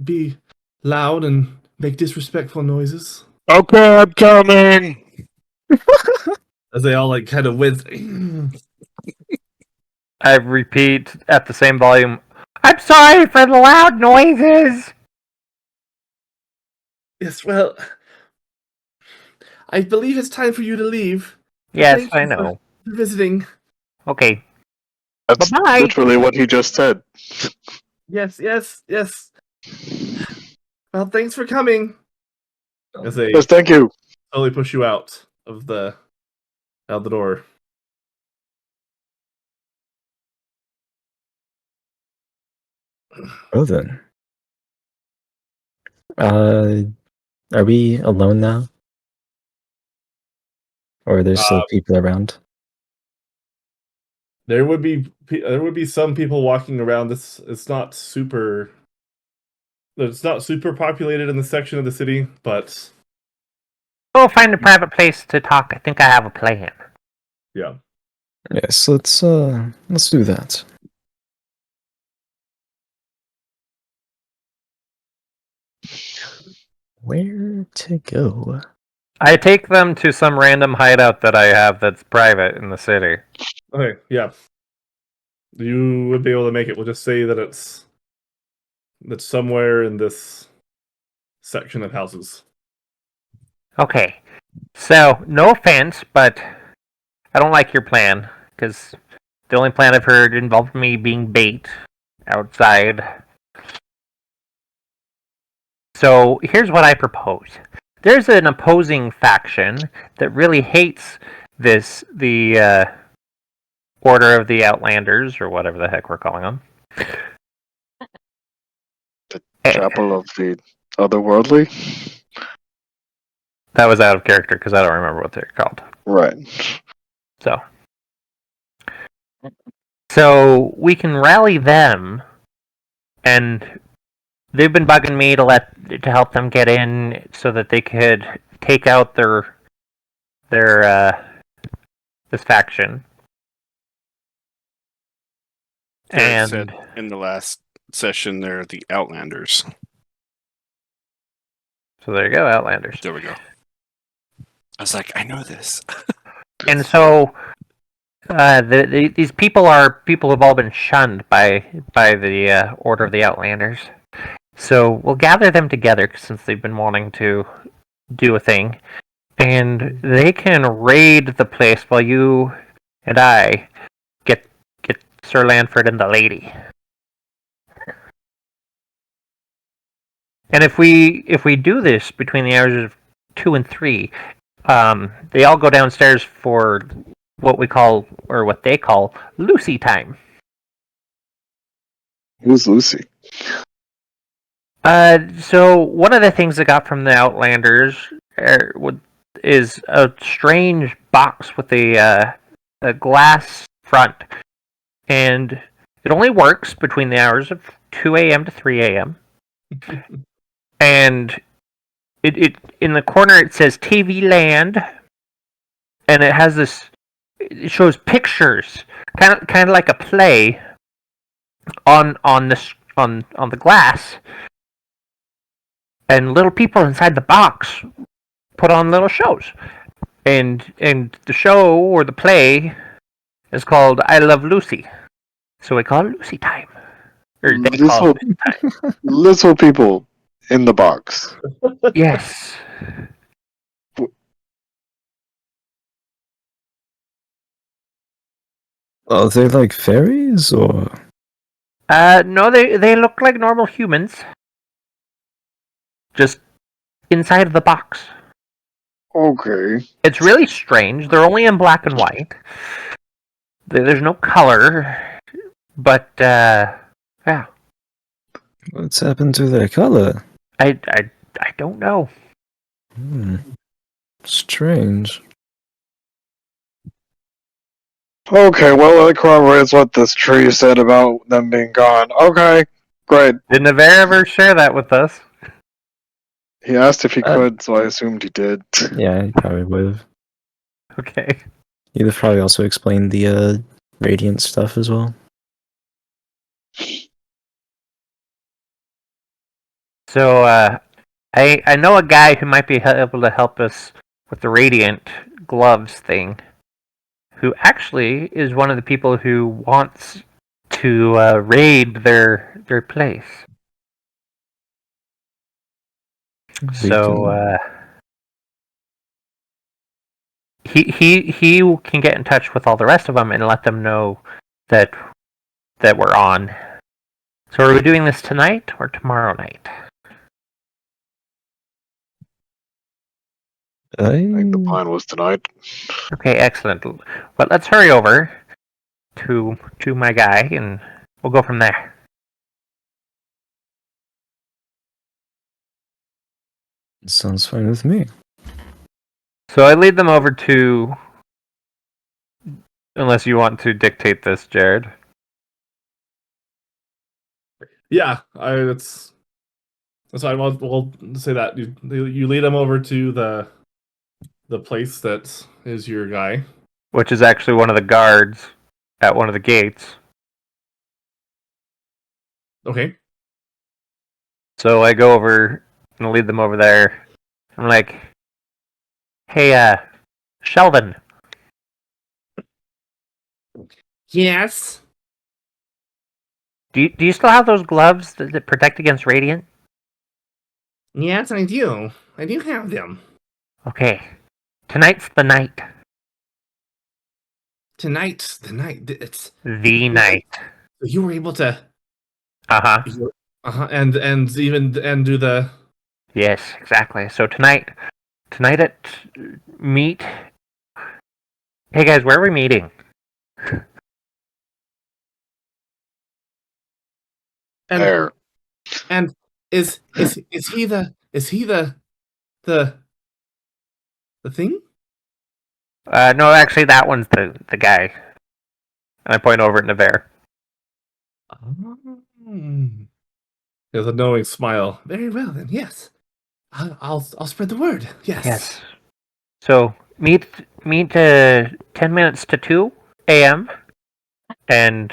be loud and make disrespectful noises. Okay, I'm coming. As they all like kind of whiz. I repeat at the same volume. I'm sorry for the loud noises. Yes, well, I believe it's time for you to leave. Yes, Thank I you for know. visiting. Okay. That's Bye-bye. literally what he just said. Yes. Well, thanks for coming. As they Yes, thank you. slowly push you out the door. Well then. Are we alone now? Or are there still people around? There would be some people walking around. It's not super populated in the section of the city, but Go find a private place to talk. I think I have a plan. yeah. Yes, let's do that. Where to go? I take them to some random hideout that I have that's private in the city. Okay, yeah. You would be able to make it. We'll just say that it's somewhere in this section of houses. Okay. So, no offense, but I don't like your plan, because the only plan I've heard involved me being bait outside. So, here's what I propose. There's an opposing faction that really hates the Order of the Outlanders, or whatever the heck we're calling them. Chapel of the Otherworldly? That was out of character, because I don't remember what they're called. Right. So we can rally them, and they've been bugging me to help them get in so that they could take out their this faction. Derek And said in the last session, they're the Outlanders. so there you go, Outlanders. There we go. I was like, I know this. And so these people have all been shunned by the Order of the Outlanders. So we'll gather them together since they've been wanting to do a thing, and they can raid the place while you and I get Sir Lanford and the lady. And if we do this between the hours of 2 and 3, they all go downstairs for what they call Lucy time. Who's Lucy? So one of the things I got from the Outlanders is a strange box with a glass front, and it only works between the hours of 2 a.m. to 3 a.m. And it in the corner it says TV Land, and it has this. It shows pictures, kind of like a play, on the glass, and little people inside the box put on little shows. And the show or the play is called I Love Lucy. So we call it Lucy Time. Or they call it Lucy Time. Little people in the box. Yes. Are they like fairies or? No, they look like normal humans. Just inside of the box. Okay. It's really strange. They're only in black and white. There's no color. But, yeah. What's happened to their color? I don't know. Strange. Okay, well, that corroborates what this tree said about them being gone. Okay, great. Did Navarre ever share that with us? He asked if he could, so I assumed he did. Yeah, he probably would have. Okay. You'd have probably also explained the radiant stuff as well. So, I know a guy who might be able to help us with the radiant gloves thing, who actually is one of the people who wants to raid their place. So he can get in touch with all the rest of them and let them know that we're on. So are we doing this tonight or tomorrow night? I think the plan was tonight. Okay, excellent. But let's hurry over to my guy and we'll go from there. Sounds fine with me. So I lead them over to, unless you want to dictate this, Jared. Yeah, that's fine. We'll say that you lead him over to the place that is your guy, Which is actually one of the guards at one of the gates. Okay. So I go over and lead them over there. I'm like, hey, Sheldon. Yes. Do you still have those gloves that protect against radiant? Yes, I do. I do have them. Okay. Tonight's the night. Tonight's the night. It's The night. you were able to. Uh-huh. And even do the. Yes, exactly. So tonight at meet. Hey guys, where are we meeting? And There. and is he the thing? No, actually, that one's the guy. And I point over at Navarre. He has a knowing smile. Very well then. Yes, I'll spread the word. Yes. Yes. So meet 10 minutes to 2 a.m. and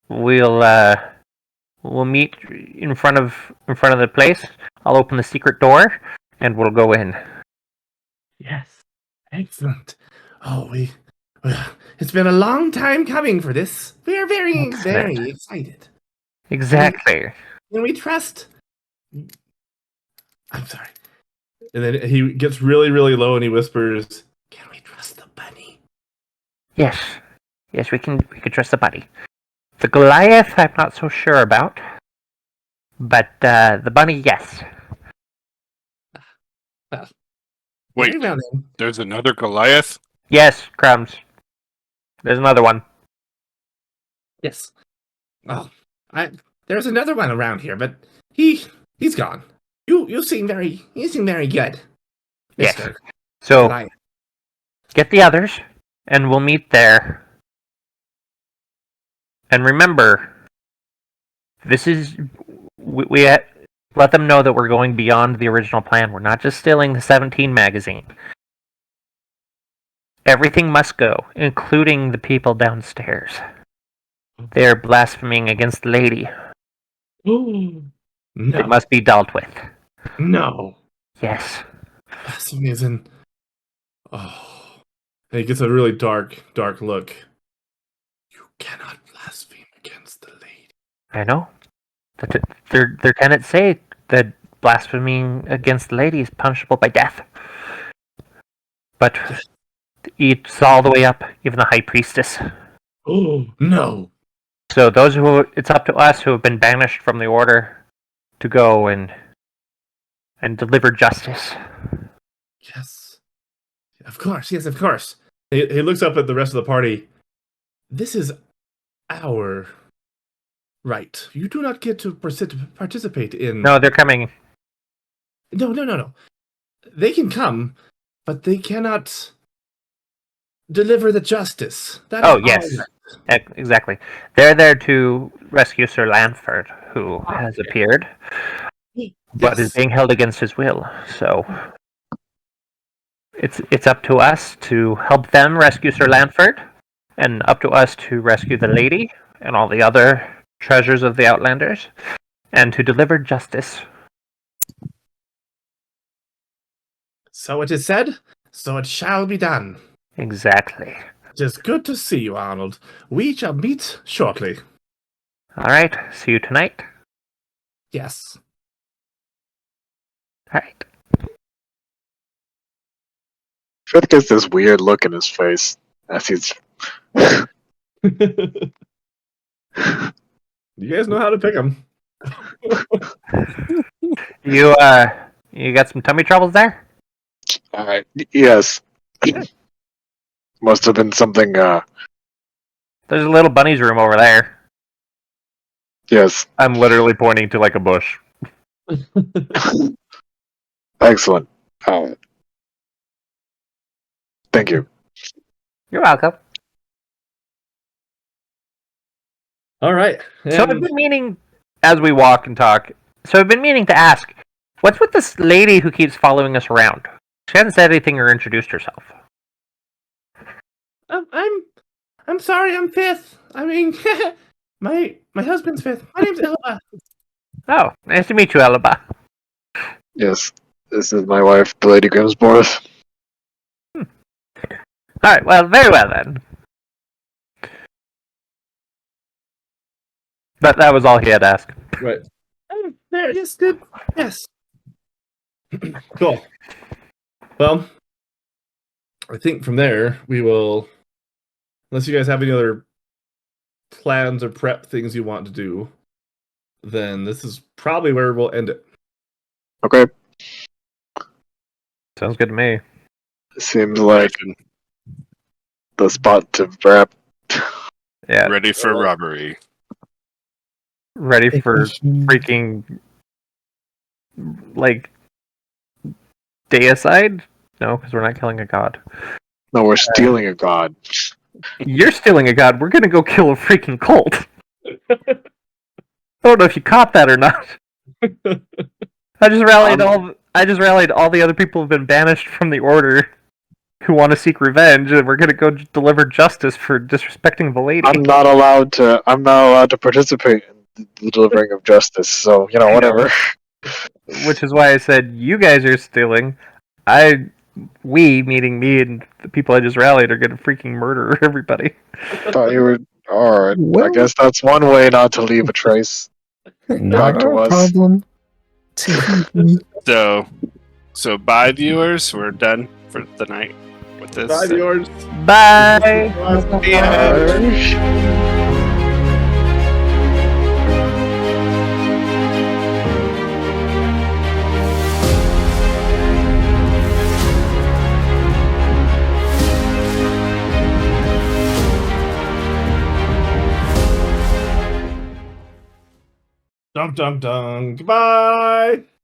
we'll meet in front of the place. I'll open the secret door and we'll go in. Yes. Excellent. Oh, it's been a long time coming for this. We're very excited. Exactly. Can we trust? I'm sorry. And then he gets really, really low and he whispers, "Can we trust the bunny?" Yes, we can trust the bunny. The Goliath, I'm not so sure about, but the bunny, yes. Wait, Very well then. there's another Goliath? Yes, Crumbs. There's another one. Yes. Oh, there's another one around here, but he's gone. You seem very good. Yes. Mister. So Goliath. get the others, and we'll meet there. And remember, this is we let them know that we're going beyond the original plan. We're not just stealing the 17 magazine. Everything must go, including the people downstairs. They're blaspheming against the lady. No. They must be dealt with. No. Yes. Blasphemy is in. Oh. And he gets a really dark look. You cannot blaspheme against the lady. I know. Their tenets say that blaspheming against the lady is punishable by death. But it's all the way up, even the high priestess. Oh, no. So it's up to us who have been banished from the order to go and deliver justice. Yes. Of course, yes, of course. He looks up at the rest of the party. This is our right. You do not get to participate in... No, they're coming. No. They can come, but they cannot deliver the justice. That Oh, is yes. all. Exactly. They're there to rescue Sir Lanford, who has appeared, but is Yes. being held against his will. So it's up to us to help them rescue Sir Lanford, and up to us to rescue the lady and all the other treasures of the Outlanders, and to deliver justice. So it is said, so it shall be done. Exactly. It is good to see you, Arnold. We shall meet shortly. All right. See you tonight. Yes. All right. Fifth gets this weird look in his face as he's. You guys know how to pick them. You got some tummy troubles there? Alright. Yes. Must have been something, There's a little bunny's room over there. yes. I'm literally pointing to like a bush. Excellent. Thank you. You're welcome. All right. So I've been meaning, as we walk and talk, I've been meaning to ask, what's with this lady who keeps following us around? She hasn't said anything or introduced herself. I'm sorry, I'm Fifth. I mean, my husband's Fifth. My name's Elba. Oh, nice to meet you, Elba. Yes. This is my wife, the Lady Grimsborth. All right, well, very well then. But that was all he had to ask. Right. There, yes, good. Yes. Cool. Well, I think from there we will, unless you guys have any other plans or prep things you want to do, then this is probably where we'll end it. Okay. Sounds good to me. Seems like the spot to wrap. Yeah. Ready for robbery. Ready for freaking, like, deicide? No, because we're not killing a god. No, we're stealing a god. You're stealing a god. We're gonna go kill a freaking cult. I don't know if you caught that or not. I just rallied all the other people who've been banished from the order who want to seek revenge, and we're gonna go deliver justice for disrespecting the lady. I'm not allowed to participate in the delivering of justice, so whatever. Which is why I said you guys are stealing. We, meaning me and the people I just rallied, are gonna freaking murder everybody. Thought you were alright. I Well- guess that's one way not to leave a trace. Not to our us. problem. So bye, viewers. We're done for the night with this. Bye, viewers. Bye! Dum dum dum. Goodbye.